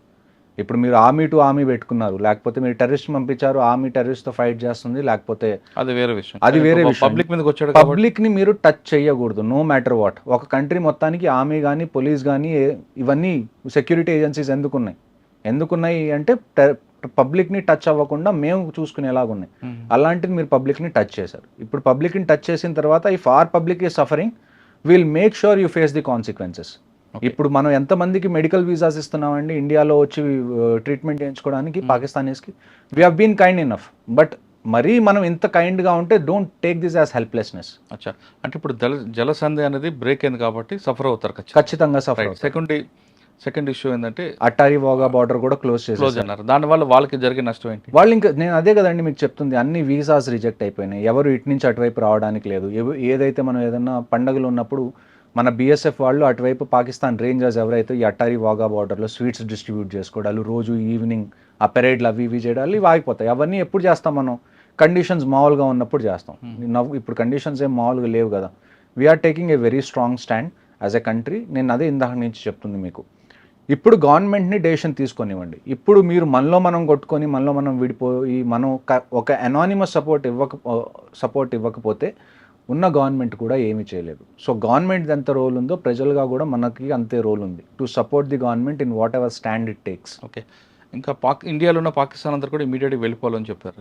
ఇప్పుడు మీరు ఆర్మీ టు ఆర్మీ పెట్టుకున్నారు, లేకపోతే మీరు టెర్రరిస్ట్ పంపించారు, ఆర్మీ టెర్రరిస్ట్తో ఫైట్ చేస్తుంది, లేకపోతే అది వేరే విషయం. అది వేరే విషయం. పబ్లిక్ మీదకి వచ్చాడు, పబ్లిక్ ని మీరు టచ్ చేయకూడదు, నో మ్యాటర్ వాట్. ఒక కంట్రీ మొత్తానికి ఆర్మీ కానీ పోలీస్ కానీ ఇవన్నీ సెక్యూరిటీ ఏజెన్సీస్ ఎందుకున్నాయి అంటే పబ్లిక్ ని టచ్ అవ్వకుండా మేము చూసుకునేలాగా ఉన్నాయి. అలాంటిది మీరు పబ్లిక్ ని టచ్ చేశారు. ఇప్పుడు పబ్లిక్ ని టచ్ చేసిన తర్వాత if our public is suffering will make sure you face the consequences. ఇప్పుడు మనం ఎంతమందికి మెడికల్ వీసాస్ ఇస్తున్నామండి ఇండియాలో వచ్చి ట్రీట్మెంట్ చేయించుకోవడానికి పాకిస్తానీస్కి? We have been kind enough, but మరీ మనం ఇంత కైండ్గా ఉంటే don't take this as helplessness. అచ్చా, అంటే ఇప్పుడు జలసంధి అనేది బ్రేక్ అయింది కాబట్టి సఫర్ అవుతారు ఖచ్చితంగా సఫర్ అవుతారు. సెకండ్ ఇష్యూ ఏంటంటే అట్టారీ వాగా బార్డర్ కూడా క్లోజ్ అన్నారు. దానివల్ల వాళ్ళకి జరిగే నష్టం ఏంటి? వాళ్ళు ఇంకా నేను అదే కదండి మీకు చెప్తుంది, అన్ని వీసాస్ రిజెక్ట్ అయిపోయినాయి, ఎవరు ఇటు నుంచి అటువైపు రావడానికి లేదు. ఏదైతే మనం ఏదైనా పండుగలు ఉన్నప్పుడు మన బీఎస్ఎఫ్ వాళ్ళు అటువైపు పాకిస్తాన్ రేంజర్స్ ఎవరైతే ఈ అట్టారీ వాగా బార్డర్లో స్వీట్స్ డిస్ట్రిబ్యూట్ చేసుకోవడాలు, రోజు ఈవినింగ్ ఆ పెరేడ్లు అవి ఇవి చేయడాలు ఇవి ఆగిపోతాయి. అవన్నీ ఎప్పుడు చేస్తాం మనం? కండిషన్స్ మామూలుగా ఉన్నప్పుడు చేస్తాం. ఇప్పుడు కండిషన్స్ ఏం మామూలుగా లేవు కదా. We are taking a very strong stand as a country. నేను అదే ఇందాక నుంచి చెప్తుంది మీకు. ఇప్పుడు గవర్నమెంట్ని డెసిషన్ తీసుకొనివ్వండి. ఇప్పుడు మీరు మనలో మనం కొట్టుకొని మనలో మనం విడిపోయి మనం ఒక అనానిమస్ సపోర్ట్ ఇవ్వకపోతే ఉన్న గవర్నమెంట్ కూడా ఏమీ చేయలేదు. సో గవర్నమెంట్ ఎంత రోల్ ఉందో ప్రజలుగా కూడా మనకి అంతే రోల్ ఉంది to support the government in what ever stand it takes. Okay, ఇంకా ఇండియాలో ఉన్న పాకిస్తాన్ అందరూ కూడా ఇమీడియట్గా వెళ్ళిపోవాలని చెప్పారు.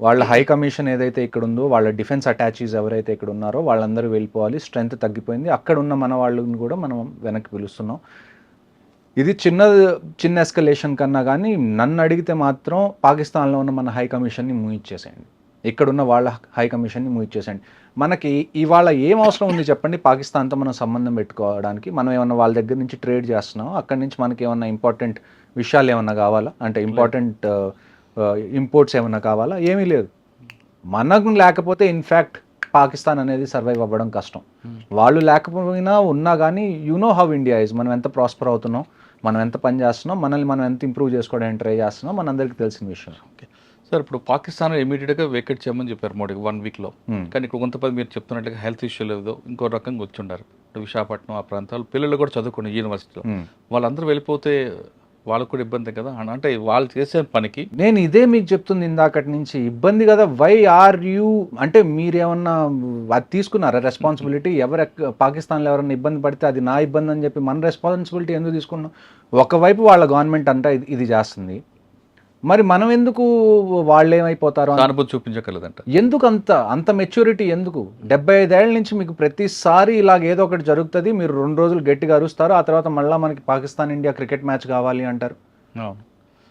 వాళ్ళ హై కమిషన్ ఏదైతే ఇక్కడ ఉందో, వాళ్ళ డిఫెన్స్ అటాచీస్ ఎవరైతే ఇక్కడ ఉన్నారో వాళ్ళందరూ వెళ్ళిపోవాలి. స్ట్రెంత్ తగ్గిపోయింది. అక్కడ ఉన్న మన వాళ్ళని కూడా మనం వెనక్కి పిలుస్తున్నాం. ఇది చిన్న ఎస్కలేషన్ కన్నా కానీ నన్ను అడిగితే మాత్రం పాకిస్తాన్లో ఉన్న మన హై కమిషన్ని మూవ్ ఇచ్చేసేయండి, ఇక్కడున్న వాళ్ళ హై కమిషన్ని మూవ్ ఇచ్చేసేయండి. మనకి ఇవాళ ఏం అవసరం ఉంది చెప్పండి పాకిస్తాన్తో మనం సంబంధం పెట్టుకోవడానికి? మనం ఏమన్నా వాళ్ళ దగ్గర నుంచి ట్రేడ్ చేస్తున్నాం, అక్కడి నుంచి మనకి ఏమన్నా ఇంపార్టెంట్ విషయాలు ఏమన్నా కావాలా అంటే ఇంపార్టెంట్ ఇంపోర్ట్స్ ఏమన్నా కావాలా? ఏమీ లేదు. మనకు లేకపోతే ఇన్ఫ్యాక్ట్ పాకిస్తాన్ అనేది సర్వైవ్ అవ్వడం కష్టం. వాళ్ళు లేకపోయినా ఉన్నా కానీ you know how India is. మనం ఎంత ప్రాస్పర్ అవుతున్నాం, మనం ఎంత పని చేస్తున్నాం, మనల్ని మనం ఎంత ఇంప్రూవ్ చేసుకోవడానికి ట్రై చేస్తున్నాం మనందరికీ తెలిసిన విషయం. ఓకే సార్, ఇప్పుడు పాకిస్తాన్ ఇమీడియట్గా వేకెట్ చేయమని చెప్పారు మోడీకి 1 వీక్లో. కానీ ఇక్కడ కొంతమంది మీరు చెప్తున్నట్టుగా హెల్త్ ఇష్యూ లేదు, ఇంకో రకంగా వచ్చి ఉండారు. విశాఖపట్నం ఆ ప్రాంతాలు పిల్లలు కూడా చదువుకున్నారు యూనివర్సిటీలో. వాళ్ళందరూ వెళ్ళిపోతే వాళ్ళకు కూడా ఇబ్బంది కదా. అంటే వాళ్ళు చేసే పనికి నేను ఇదే మీకు చెప్తుంది ఇందాకటి నుంచి, ఇబ్బంది కదా. వై ఆర్ యూ అంటే మీరేమన్నా అది తీసుకున్నారా రెస్పాన్సిబిలిటీ? పాకిస్తాన్లో ఎవరన్నా ఇబ్బంది పడితే అది నా ఇబ్బంది అని చెప్పి మన రెస్పాన్సిబిలిటీ ఎందుకు తీసుకున్నాం? ఒకవైపు వాళ్ళ గవర్నమెంట్ అంతా ఇది చేస్తుంది, మరి మనం ఎందుకు వాళ్ళు ఏమైపోతారో అనుభూతి చూపించగలదంట. ఎందుకు అంత మెచ్యూరిటీ ఎందుకు? 75 ఏళ్ళ నుంచి మీకు ప్రతిసారి ఇలాగ ఏదో ఒకటి జరుగుతుంది, మీరు 2 రోజులు గట్టిగా అరుస్తారు, ఆ తర్వాత మళ్ళీ మనకి పాకిస్తాన్ ఇండియా క్రికెట్ మ్యాచ్ కావాలి అంటారు.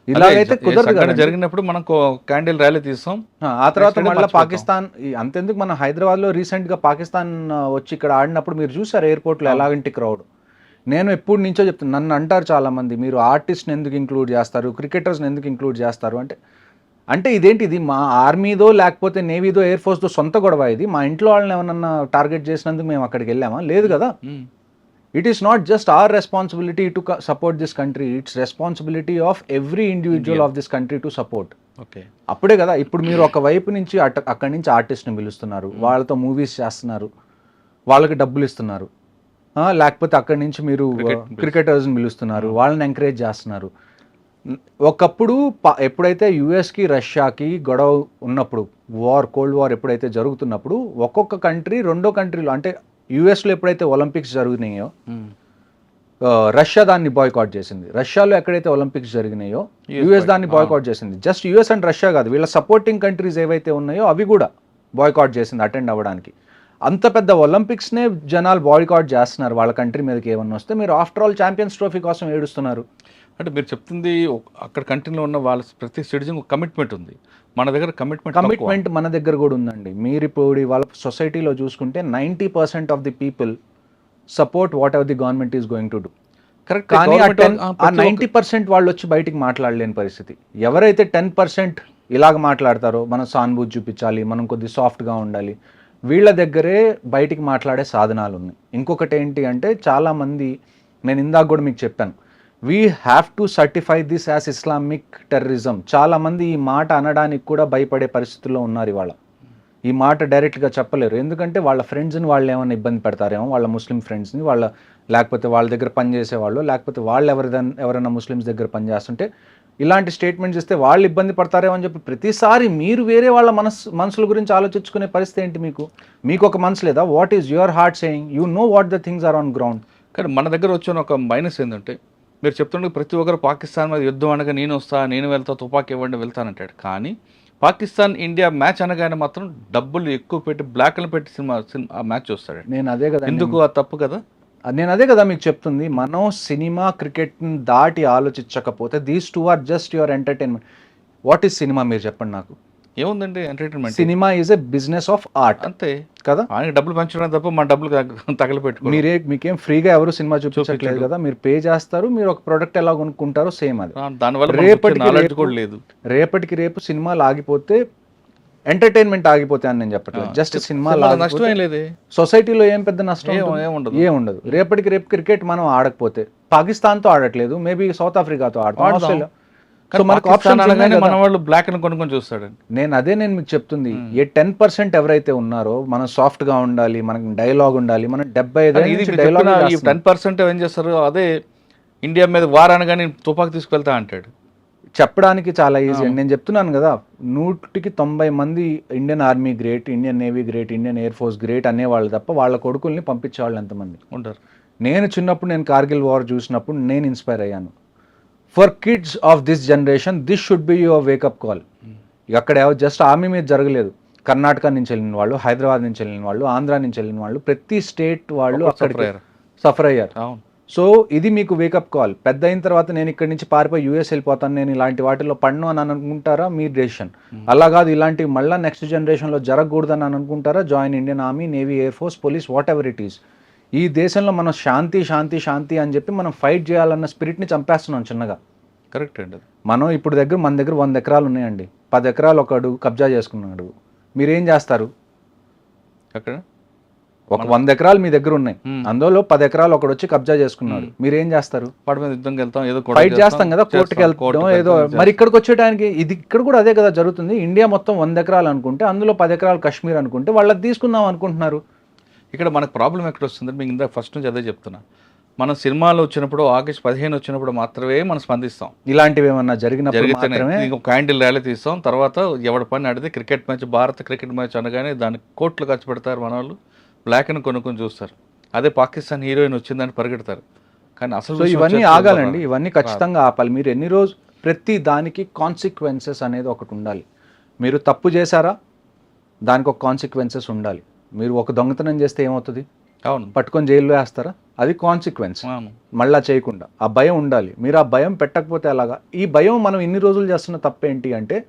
ఇలాగైతే కుదరదు. జరిగినప్పుడు మనం క్యాండిల్ ర్యాలీ తీస్తాం, ఆ తర్వాత మళ్ళీ పాకిస్తాన్. అంతెందుకు మన హైదరాబాద్లో రీసెంట్గా పాకిస్తాన్ వచ్చి ఇక్కడ ఆడినప్పుడు మీరు చూసారు ఎయిర్పోర్ట్లో ఎలాగంటి క్రౌడ్. నేను ఎప్పుడు నుంచో చెప్తాను, నన్ను అంటారు చాలామంది, మీరు ఆర్టిస్ట్ని ఎందుకు ఇంక్లూడ్ చేస్తారు, క్రికెటర్స్ని ఎందుకు ఇంక్లూడ్ చేస్తారు అంటే ఇదేంటి, ఇది మా ఆర్మీదో లేకపోతే నేవీదో ఎయిర్ ఫోర్స్దో సొంత గొడవ ఇది? మా ఇంట్లో వాళ్ళని ఏమన్నా టార్గెట్ చేసినందుకు మేము అక్కడికి వెళ్ళామా? లేదు కదా. It is not just our responsibility to support this country, it's responsibility of every individual of this country to support. Okay, అప్పుడే కదా. ఇప్పుడు మీరు ఒక వైపు నుంచి అక్కడి నుంచి ఆర్టిస్ట్ని పిలుస్తున్నారు, వాళ్ళతో మూవీస్ చేస్తున్నారు, వాళ్ళకి డబ్బులు ఇస్తున్నారు, లేకపోతే అక్కడి నుంచి మీరు క్రికెటర్స్ని పిలుస్తున్నారు, వాళ్ళని ఎంకరేజ్ చేస్తున్నారు. ఒకప్పుడు ఎప్పుడైతే యుఎస్కి రష్యాకి గొడవ ఉన్నప్పుడు, కోల్డ్ వార్ ఎప్పుడైతే జరుగుతున్నప్పుడు ఒక్కొక్క కంట్రీ రెండో కంట్రీలో, అంటే యుఎస్లో ఎప్పుడైతే ఒలింపిక్స్ జరిగినాయో రష్యా దాన్ని బాయ్కాట్ చేసింది, రష్యాలో ఎక్కడైతే ఒలింపిక్స్ జరిగినాయో యుఎస్ దాన్ని బాయ్కాట్ చేసింది. జస్ట్ యుఎస్ అండ్ రష్యా కాదు, వీళ్ళ సపోర్టింగ్ కంట్రీస్ ఏవైతే ఉన్నాయో అవి కూడా బాయ్కాట్ చేసింది అటెండ్ అవ్వడానికి. అంత పెద్ద ఒలింపిక్స్నే జనాలు బాయ్కాట్ చేస్తున్నారు వాళ్ళ కంట్రీ మీదకి ఏమన్నా వస్తే. మీరు ఆఫ్టర్ ఆల్ ఛాంపియన్స్ ట్రోఫీ కోసం ఏడుస్తున్నారు. అంటే మీరు చెప్తుంది అక్కడ కంట్రీలో ఉన్న వాళ్ళ ప్రతి సిటిజన్ కమిట్మెంట్ ఉంది, మన దగ్గర కమిట్మెంట్ మన దగ్గర కూడా ఉందండి. మీరు ఇప్పుడు వాళ్ళ సొసైటీలో చూసుకుంటే 90% of the people support what ever the government is going to do. Correct. కానీ ఆ 90% వాళ్ళు వచ్చి బయటికి మాట్లాడలేని పరిస్థితి. ఎవరైతే 10% ఇలాగ మాట్లాడతారో మనం సానుభూతి చూపించాలి, మనం కొద్ది సాఫ్ట్గా ఉండాలి, వీళ్ళ దగ్గరే బయటికి మాట్లాడే సాధనాలు ఉన్నాయి. ఇంకొకటి ఏంటి అంటే చాలామంది, నేను ఇందాక కూడా మీకు చెప్పాను, we have to certify this as Islamic terrorism. చాలామంది ఈ మాట అనడానికి కూడా భయపడే పరిస్థితుల్లో ఉన్నారు ఇవాళ. ఈ మాట డైరెక్ట్గా చెప్పలేరు, ఎందుకంటే వాళ్ళ ఫ్రెండ్స్ని వాళ్ళు ఏమైనా ఇబ్బంది పెడతారేమో, వాళ్ళ ముస్లిం ఫ్రెండ్స్ని, లేకపోతే వాళ్ళ దగ్గర పనిచేసేవాళ్ళు, లేకపోతే వాళ్ళు ఎవరైనా ముస్లిమ్స్ దగ్గర పనిచేస్తుంటే ఇలాంటి స్టేట్మెంట్స్ ఇస్తే వాళ్ళు ఇబ్బంది పడతారేమో అని చెప్పి ప్రతిసారి మీరు వేరే వాళ్ళ మనసుల గురించి ఆలోచించుకునే పరిస్థితి ఏంటి? మీకు ఒక మనసు లేదా? What is your heart saying? You know what the things are on ground. కానీ మన దగ్గర వచ్చిన ఒక మైనస్ ఏంటంటే, మీరు చెప్తుండే ప్రతి ఒక్కరు పాకిస్తాన్ మీద యుద్ధం అనగా నేను వస్తా, నేను వెళ్తా, తుపాకీ ఇవ్వండి వెళ్తానంటాడు. కానీ పాకిస్తాన్ ఇండియా మ్యాచ్ అనగానే మాత్రం డబ్బులు ఎక్కువ పెట్టి బ్లాక్లు పెట్టి ఆ మ్యాచ్ చూస్తాడు. నేను అదే కదా, ఎందుకు ఆ తప్పు కదా? నేను అదే కదా మీకు చెప్తుంది. మనం సినిమా క్రికెట్ని దాటి ఆలోచించకపోతే these two are just your entertainment. What is cinema మీరు చెప్పండి నాకు. ఏముందండి entertainment? Cinema is a business of art, అంతే కదా. ఆయనకి డబ్బులు పంచడం తప్ప మన డబ్బులు తగలపెట్టుకో. మీకేం ఫ్రీగా ఎవరు సినిమా చూపించట్లేదు కదా. మీరు పే చేస్తారు, మీరు ఒక ప్రొడక్ట్ ఎలా కొనుక్కుంటారో సేమ్ అది. దానివల్ల రేపటికి రేపు సినిమాలు ఆగిపోతే ఎంటర్టైన్మెంట్ ఆగిపోతే అని నేను చెప్పట్లేదు. జస్ట్ సినిమా నష్టమే లేదు. సొసైటీలో ఏం పెద్ద నష్టం ఏముండదు. రేపటికి రేపు క్రికెట్ మనం ఆడకపోతే పాకిస్తాన్తో ఆడట్లేదు, మేబీ సౌత్ ఆఫ్రికాతో ఆడతాం, ఆస్ట్రేలియా. సో మనకు ఆప్షన్ మన వాళ్ళు బ్లాక్ అని కొనుక్కొని చూస్తాడు. నేను మీకు చెప్తుంది, ఏ 10% ఎవరైతే ఉన్నారో మనం సాఫ్ట్ గా ఉండాలి, మనకి డైలాగ్ ఉండాలి, మనం 75 డైలాగ్. 10% ఏం చేస్తారు, అదే ఇండియా మీద వార్ అనగానే తుపాకు తీసుకువెళ్తా అంటాడు. చెప్పడానికి చాలా ఈజీ అండి. నేను చెప్తున్నాను కదా, 100కి 90 మంది Indian army great, Indian navy great, Indian air force great అనేవాళ్ళు తప్ప వాళ్ళ కొడుకుల్ని పంపించేవాళ్ళు ఎంతమంది ఉంటారు? నేను కార్గిల్ వార్ చూసినప్పుడు నేను ఇన్స్పైర్ అయ్యాను. For kids of this generation this should be your wake up call. అక్కడ జస్ట్ ఆర్మీ మీద జరగలేదు. కర్ణాటక నుంచి వెళ్ళిన వాళ్ళు, హైదరాబాద్ నుంచి వెళ్ళిన వాళ్ళు, ఆంధ్ర నుంచి వెళ్ళిన వాళ్ళు, ప్రతి స్టేట్ వాళ్ళు అక్కడికి సఫర్ అయ్యారు. సో ఇది మీకు వేకప్ కాల్. పెద్ద అయిన తర్వాత నేను ఇక్కడి నుంచి పారిపోయి యూఎస్ వెళ్ళిపోతాను, నేను ఇలాంటి వాటిలో పడను అని అనుకుంటారా, మీ డెసిషన్. అలా కాదు, ఇలాంటివి మళ్ళీ నెక్స్ట్ జనరేషన్లో జరగకూడదని అనుకుంటారా, join Indian army, navy, air force, police, what ever it is. ఈ దేశంలో మనం శాంతి శాంతి శాంతి అని చెప్పి మనం ఫైట్ చేయాలన్న స్పిరిట్ని చంపేస్తున్నాం చిన్నగా. కరెక్ట్ అండి. మనం ఇప్పుడు మన దగ్గర 100 ఎకరాలు ఉన్నాయండి, 10 ఎకరాలు ఒకడు కబ్జా చేసుకున్నాడు, మీరేం చేస్తారు? అక్కడ ఒక 100 ఎకరాలు మీ దగ్గర ఉన్నాయి, అందులో 10 ఎకరాలు ఒకడు వచ్చి కబ్జా చేసుకున్నాడు, మీరేం చేస్తారు? వాటి మీద యుద్ధంకి వెళ్తాం, ఏదో ఫైట్ చేస్తాం కదా, కోర్టుకి వెళ్తాం ఏదో. మరి ఇక్కడికి వచ్చేటానికి ఇక్కడ కూడా అదే కదా జరుగుతుంది. ఇండియా మొత్తం 100 ఎకరాలు అనుకుంటే అందులో 10 ఎకరాలు కాశ్మీర్ అనుకుంటే వాళ్ళకి తీసుకుందాం అనుకుంటున్నారు. ఇక్కడ మనకు ప్రాబ్లం ఎక్కడ వస్తుంది? మీకు ఇందాక ఫస్ట్ నుంచి అదే చెప్తున్నా, మనం సినిమాలు వచ్చినప్పుడు ఆగస్ట్ 15 వచ్చినప్పుడు మాత్రమే మనం స్పందిస్తాం. ఇలాంటివి ఏమన్నా జరిగితే క్యాండిల్ ర్యాలీ తీస్తాం, తర్వాత ఎవరి పని ఆడితే క్రికెట్ మ్యాచ్, భారత క్రికెట్ మ్యాచ్ అనగానే దానికి కోట్లు ఖర్చు పెడతారు మన వాళ్ళు, బ్లాక్ అని కొనుక్కొని చూస్తారు. అదే పాకిస్తాన్ హీరోయిన్ వచ్చిందని పరిగెడతారు. కానీ అసలు ఇవన్నీ ఆగాలండి, ఇవన్నీ ఖచ్చితంగా ఆపాలి. మీరు ఎన్ని రోజు ప్రతి దానికి కాన్సిక్వెన్సెస్ అనేది ఒకటి ఉండాలి. మీరు తప్పు చేశారా, దానికి ఒక కాన్సిక్వెన్సెస్ ఉండాలి. మీరు ఒక దొంగతనం చేస్తే ఏమవుతుంది? అవును, పట్టుకొని జైల్లో వేస్తారా? అది కాన్సిక్వెన్స్. మళ్ళా చేయకుండా ఆ భయం ఉండాలి. మీరు ఆ భయం పెట్టకపోతే అలాగా. ఈ భయం మనం ఇన్ని రోజులు చేస్తున్న తప్పేంటి అంటే,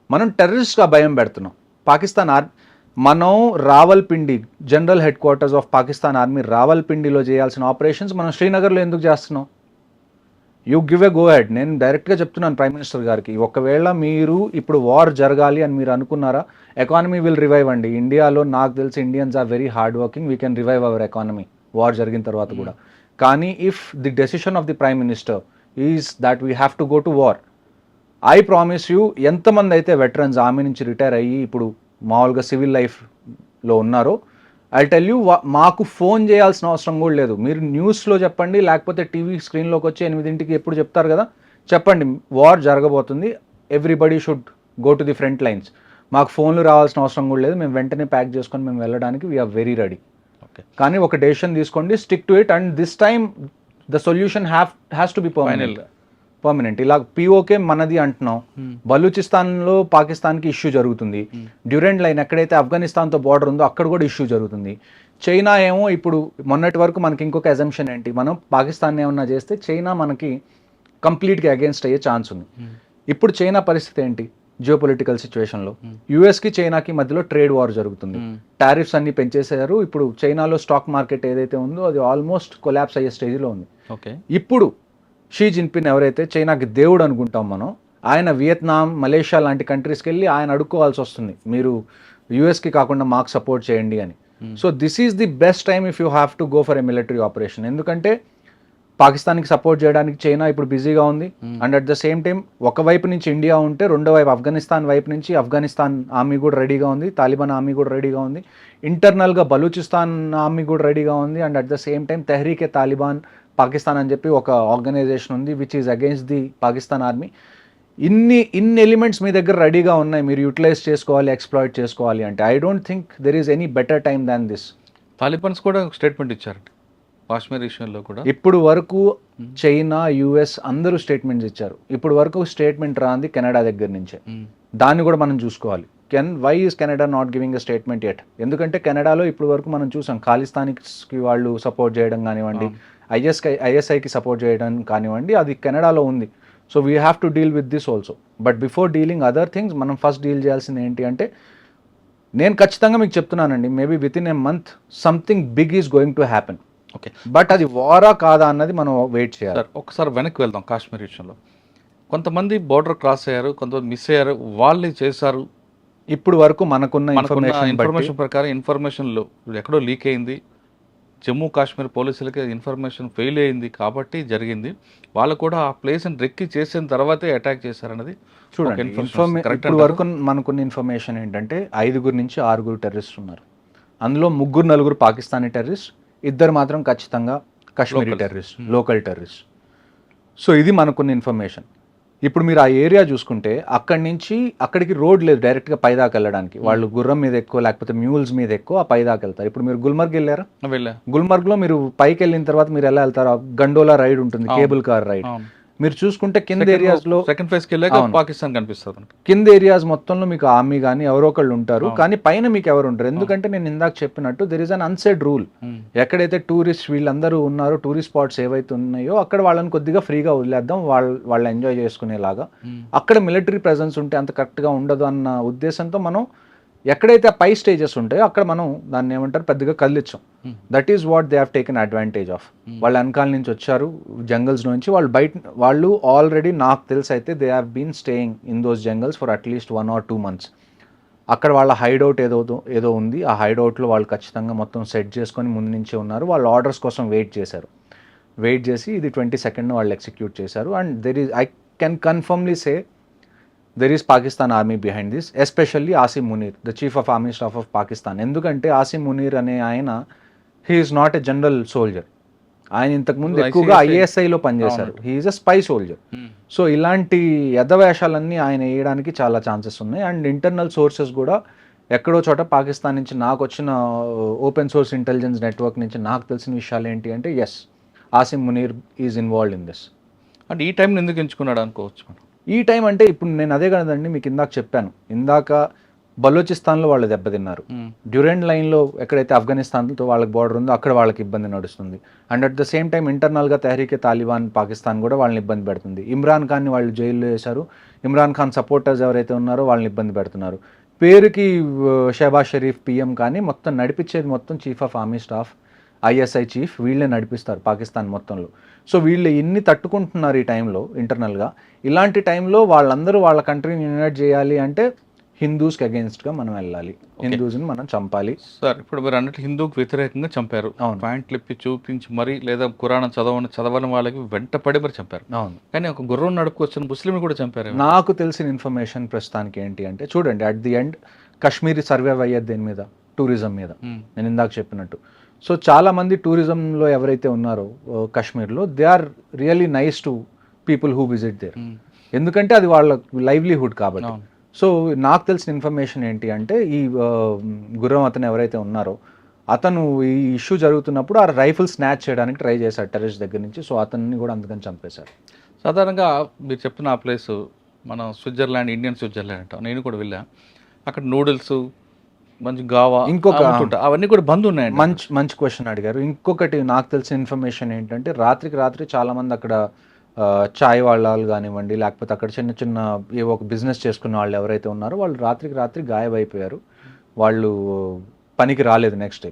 మనం టెర్రరిస్ట్గా భయం పెడుతున్నాం. పాకిస్తాన్ మనం Rawalpindi, general headquarters of Pakistan army రావల్పిండిలో చేయాల్సిన ఆపరేషన్స్ మనం శ్రీనగర్లో ఎందుకు చేస్తున్నాం? You give a go ahead. నేను డైరెక్ట్గా చెప్తున్నాను ప్రైమ్ మినిస్టర్ గారికి, ఒకవేళ మీరు ఇప్పుడు వార్ జరగాలి అని మీరు అనుకున్నారా, ఎకానమీ విల్ రివైవ్ అండి. ఇండియాలో నాకు తెలిసి Indians are very hard working, we can revive our economy war జరిగిన తర్వాత కూడా. కానీ if the decision of the prime minister is that we have to go to war, I promise you, ఎంతమంది అయితే వెటరన్స్ ఆర్మీ నుంచి retire అయ్యి ఇప్పుడు మామూలుగా సివిల్ లైఫ్లో ఉన్నారో, ఐ టెల్ యూ, మాకు ఫోన్ చేయాల్సిన అవసరం కూడా లేదు. మీరు న్యూస్లో చెప్పండి, లేకపోతే టీవీ స్క్రీన్లోకి వచ్చి 8ంటికి ఎప్పుడు చెప్తారు కదా, చెప్పండి వార్ జరగబోతుంది, everybody should go to the front lines. మాకు ఫోన్లు రావాల్సిన అవసరం కూడా లేదు, మేము వెంటనే ప్యాక్ చేసుకొని మేము వెళ్ళడానికి వీఆర్ వెరీ రెడీ. కానీ ఒక డెసిషన్ తీసుకోండి, stick to it, and this time the solution has to be permanent. ఇలా పిఓకే మనది అంటున్నాం, బలూచిస్తాన్లో పాకిస్తాన్కి ఇష్యూ జరుగుతుంది, డ్యూరెంట్ లైన్ ఎక్కడైతే ఆఫ్ఘనిస్తాన్తో బార్డర్ ఉందో అక్కడ కూడా ఇష్యూ జరుగుతుంది. చైనా ఏమో ఇప్పుడు మొన్నటి వరకు మనకి ఇంకొక అజంప్షన్ ఏంటి, మనం పాకిస్తాన్ ఏమన్నా చేస్తే చైనా మనకి కంప్లీట్గా అగేన్స్ట్ అయ్యే ఛాన్స్ ఉంది. ఇప్పుడు చైనా పరిస్థితి ఏంటి జియోపొలిటికల్ సిచ్యువేషన్లో? యుఎస్కి చైనాకి మధ్యలో ట్రేడ్ వార్ జరుగుతుంది, టారిఫ్స్ అన్ని పెంచేసారు. ఇప్పుడు చైనాలో స్టాక్ మార్కెట్ ఏదైతే ఉందో అది ఆల్మోస్ట్ కొలాప్స్ అయ్యే స్టేజ్లో ఉంది. ఇప్పుడు షీ జిన్పిన్ ఎవరైతే చైనాకి దేవుడు అనుకుంటాం మనం, ఆయన వియత్నాం, మలేషియా లాంటి కంట్రీస్కి వెళ్ళి ఆయన అడుక్కోవాల్సి వస్తుంది, మీరు యూఎస్కి కాకుండా మాకు సపోర్ట్ చేయండి అని. So this is the best time if you have to go for a military operation. ఎందుకంటే పాకిస్తాన్కి సపోర్ట్ చేయడానికి చైనా ఇప్పుడు బిజీగా ఉంది, and at the same time ఒకవైపు నుంచి ఇండియా ఉంటే రెండో వైపు ఆఫ్ఘనిస్తాన్ వైపు నుంచి ఆఫ్ఘనిస్తాన్ ఆర్మీ కూడా రెడీగా ఉంది, తాలిబాన్ ఆర్మీ కూడా రెడీగా ఉంది, ఇంటర్నల్గా బలూచిస్తాన్ ఆర్మీ కూడా రెడీగా ఉంది, and at the same time Tehrik e Taliban Pakistan అని చెప్పి ఒక ఆర్గనైజేషన్ ఉంది which is against the Pakistan army. ఇన్ని ఎలిమెంట్స్ మీ దగ్గర రెడీగా ఉన్నాయి, మీరు యూటిలైజ్ చేసుకోవాలి, ఎక్స్ప్లాయిట్ చేసుకోవాలి అంటే I don't think there is any better time than this. Talibans కూడా స్టేట్మెంట్ ఇచ్చారంట కాశ్మీర్ విషయంలో కూడా. ఇప్పుడు వరకు చైనా, యుఎస్ అందరూ స్టేట్మెంట్స్ ఇచ్చారు. ఇప్పుడు వరకు స్టేట్మెంట్ రాంది కెనడా దగ్గర నుంచే. దాన్ని కూడా మనం చూసుకోవాలి. Why is Canada not giving a statement at? ఎందుకంటే కెనడాలో ఇప్పుడు వరకు మనం చూసాం ఖాళిస్తాన్కి వాళ్ళు సపోర్ట్ చేయడం కానివ్వండి, ఐఎస్ఐకి సపోర్ట్ చేయడం కానివ్వండి, అది కెనడాలో ఉంది. So we have to deal with this also. But before dealing other things మనం ఫస్ట్ డీల్ చేయాల్సింది ఏంటి అంటే, నేను ఖచ్చితంగా మీకు చెప్తున్నానండి, maybe within a month something big is going to happen. Okay, but అది వారా కాదా అన్నది మనం వెయిట్ చేయాలి. సార్ ఒకసారి వెనక్కి వెళ్దాం. కాశ్మీర్ విషయంలో కొంతమంది బోర్డర్ క్రాస్ అయ్యారు, కొంతమంది మిస్ అయ్యారు, వాళ్ళే చేశారు. ఇప్పుడు వరకు మనకున్న ఇన్ఫర్మేషన్ ప్రకారం ఇన్ఫర్మేషన్లో ఎక్కడో లీక్ అయింది, జమ్మూ కాశ్మీర్ పోలీసులకి ఇన్ఫర్మేషన్ ఫెయిల్ అయింది కాబట్టి జరిగింది. వాళ్ళు కూడా ఆ ప్లేస్ని రెక్కి చేసిన తర్వాతే అటాక్ చేశారన్నది చూడండి. ఇప్పుడు వరకు మనకున్న ఇన్ఫర్మేషన్ ఏంటంటే 5 నుంచి 6 టెర్రరిస్ట్ ఉన్నారు. అందులో 3-4 పాకిస్తానీ టెర్రరిస్ట్, 2 మాత్రం ఖచ్చితంగా Kashmiri terrorist, local terrorist. So ఇది మనకున్న ఇన్ఫర్మేషన్. ఇప్పుడు మీరు ఆ ఏరియా చూసుకుంటే అక్కడి నుంచి అక్కడికి రోడ్ లేదు డైరెక్ట్గా పైదాకా వెళ్ళడానికి. వాళ్ళు గుర్రం మీద ఎక్కువ లేకపోతే మ్యూల్స్ మీద ఎక్కువ పైదాకా వెళ్తారు. ఇప్పుడు మీరు గుల్మర్గ్ వెళ్ళారా? గుల్మర్గ్లో మీరు పైకి వెళ్ళిన తర్వాత మీరు ఎలా వెళ్తారు? గండోలా రైడ్ ఉంటుంది, కేబుల్ కార్ రైడ్. మీరు చూసుకుంటే కింద ఏరియాస్లో సెకండ్ ఫేజ్ కి వెళ్ళాక పాకిస్తాన్ కనిపిస్తుంది. కింద ఏరియాస్ మొత్తంలో మీకు ఆర్మీ కానీ ఎవరో ఒకళ్ళు ఉంటారు, కానీ పైన మీకు ఎవరు ఉంటారు. ఎందుకంటే నేను ఇందాక చెప్పినట్టు there is an unsaid rule. ఎక్కడైతే టూరిస్ట్ వీళ్ళందరూ ఉన్నారో, టూరిస్ట్ స్పాట్స్ ఏవైతే ఉన్నాయో అక్కడ వాళ్ళని కొద్దిగా ఫ్రీగా వదిలేద్దాం, వాళ్ళు ఎంజాయ్ చేసుకునేలాగా. అక్కడ మిలిటరీ ప్రెజెన్స్ ఉంటే అంత కరెక్ట్గా ఉండదు అన్న ఉద్దేశంతో మనం ఎక్కడైతే పై స్టేజెస్ ఉంటాయో అక్కడ మనం దాన్ని ఏమంటారు పెద్దగా కదిలించాం. That is what they have taken advantage of. వాళ్ళు వెనకాల నుంచి వచ్చారు జంగల్స్ నుంచి, వాళ్ళు ఆల్రెడీ నాకు తెలిసి అయితే they have been staying in those jungles for at least 1 or 2 months. అక్కడ వాళ్ళ హైడౌట్ ఏదో ఉంది. ఆ హైడౌట్లో వాళ్ళు ఖచ్చితంగా మొత్తం సెట్ చేసుకొని ముందు నుంచే ఉన్నారు. వాళ్ళు ఆర్డర్స్ కోసం వెయిట్ చేసి ఇది 22nd వాళ్ళు ఎగ్జిక్యూట్ చేశారు. And I can కన్ఫర్మ్లీ say there is Pakistan army behind this, especially Asim Munir, the chief of army staff of Pakistan. ఎందుకంటే Asim Munir అనే ఆయన, he is not a general soldier. ఆయన ఇంతకుముందు ఎక్కువగా ఐఎస్ఐలో పనిచేశారు. he is a spy soldier. So ఇలాంటి యథవేషాలన్నీ ఆయన వేయడానికి చాలా ఛాన్సెస్ ఉన్నాయి. అండ్ ఇంటర్నల్ సోర్సెస్ కూడా ఎక్కడో చోట పాకిస్తాన్ నుంచి నాకు వచ్చిన ఓపెన్ సోర్స్ ఇంటెలిజెన్స్ నెట్వర్క్ నుంచి నాకు తెలిసిన విషయాలు ఏంటి అంటే, yes, Asim Munir is involved in this. అంటే ఈ టైంని ఎందుకు ఎంచుకున్నాడు అనుకోవచ్చు మనం. ఈ టైం అంటే ఇప్పుడు నేను అదే కదండి మీకు ఇందాక చెప్పాను. ఇందాక బలూచిస్తాన్లో వాళ్ళు దెబ్బతిన్నారు, డ్యూరెంట్ లైన్లో ఎక్కడైతే ఆఫ్ఘనిస్తాన్తో వాళ్ళకి బార్డర్ ఉందో అక్కడ వాళ్ళకి ఇబ్బంది నడుస్తుంది. And at the same time ఇంటర్నల్గా తెహ్రీకే తాలిబాన్ పాకిస్తాన్ కూడా వాళ్ళని ఇబ్బంది పెడుతుంది. ఇమ్రాన్ ఖాన్ని వాళ్ళు జైల్లో వేశారు. ఇమ్రాన్ ఖాన్ సపోర్టర్స్ ఎవరైతే ఉన్నారో వాళ్ళని ఇబ్బంది పెడుతున్నారు. పేరుకి షహబాజ్ షరీఫ్ పిఎం కానీ మొత్తం నడిపించేది మొత్తం chief of army staff, ISI chief, వీళ్ళే నడిపిస్తారు పాకిస్తాన్ మొత్తంలో. సో వీళ్ళు ఇన్ని తట్టుకుంటున్నారు ఈ టైంలో ఇంటర్నల్గా. ఇలాంటి టైంలో వాళ్ళందరూ వాళ్ళ కంట్రీని యునైట్ చేయాలి అంటే హిందూస్కి అగేన్స్ట్గా మనం వెళ్ళాలి, హిందూస్ని మనం చంపాలి. సార్ ఇప్పుడు మీరు అన్నట్టు హిందూకి వ్యతిరేకంగా చంపారు, పాయింట్లు ఇప్పి చూపించి మరి, లేదా కురాణం చదవని వాళ్ళకి వెంటపడి మరి చంపారు. అవును, కానీ ఒక గుర్రం నడుపుకొచ్చిన ముస్లిం కూడా చంపారు. నాకు తెలిసిన ఇన్ఫర్మేషన్ ప్రస్తుతానికి ఏంటి అంటే, చూడండి, at the end Kashmiri survive అయ్యేది దేని మీద? టూరిజం మీద. నేను ఇందాక చెప్పినట్టు. సో చాలామంది టూరిజంలో ఎవరైతే ఉన్నారో కాశ్మీర్లో, they are really nice to people who visit there. ఎందుకంటే అది వాళ్ళ లైవ్లీహుడ్ కాబట్టి. సో నాకు తెలిసిన ఇన్ఫర్మేషన్ ఏంటి అంటే, ఈ గుర్రం అతను ఎవరైతే ఉన్నారో అతను ఈ ఇష్యూ జరుగుతున్నప్పుడు ఆ రైఫిల్ స్నాచ్ చేయడానికి ట్రై చేశాడు టెర్రరిస్ట్ దగ్గర నుంచి. సో అతన్ని కూడా అందుకని చంపేశారు. సాధారణంగా మీరు చెప్పిన ఆ ప్లేసు మనం స్విట్జర్లాండ్, ఇండియన్ స్విట్జర్లాండ్ అంటాం. నేను కూడా వెళ్ళా. అక్కడ నూడిల్స్, మంచి గావా, ఇంకొక అవన్నీ కూడా బంద్ ఉన్నాయండి. మంచి క్వశ్చన్ అడిగారు. ఇంకొకటి నాకు తెలిసిన ఇన్ఫర్మేషన్ ఏంటంటే, రాత్రి చాలామంది అక్కడ చాయ్ వాళ్ళు కానివ్వండి, లేకపోతే అక్కడ చిన్న చిన్న ఏవో ఒక బిజినెస్ చేసుకున్న వాళ్ళు ఎవరైతే ఉన్నారో వాళ్ళు రాత్రి గాయమైపోయారు. వాళ్ళు పనికి రాలేదు next day.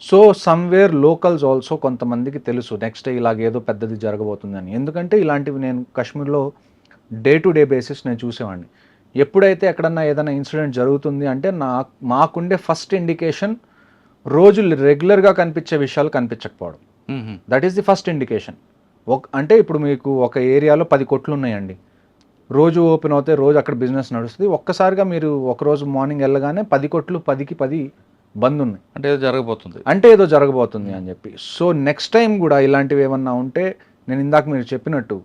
So somewhere locals also కొంతమందికి తెలుసు నెక్స్ట్ డే ఇలాగేదో పెద్దది జరగబోతుందని. ఎందుకంటే ఇలాంటివి నేను కాశ్మీర్లో డే టు డే బేసిస్ నేను చూసేవాడిని. ఎప్పుడైతే ఎక్కడన్నా ఏదైనా ఇన్సిడెంట్ జరుగుతుంది అంటే మాకుండే ఫస్ట్ ఇండికేషన్ రోజు రెగ్యులర్గా కనిపించే విషయాలు కనిపించకపోవడం. That is the first indication. అంటే ఇప్పుడు మీకు ఒక ఏరియాలో 10 కొట్లు ఉన్నాయండి, రోజు ఓపెన్ అవుతాయి, రోజు అక్కడ బిజినెస్ నడుస్తుంది. ఒక్కసారిగా మీరు ఒకరోజు మార్నింగ్ వెళ్ళగానే 10 కొట్లు 10కి 10 బంద్ ఉన్నాయి అంటే ఏదో జరగబోతుంది అని చెప్పి. సో నెక్స్ట్ టైం కూడా ఇలాంటివి ఏమన్నా ఉంటే, నేను ఇందాక మీరు చెప్పినట్టు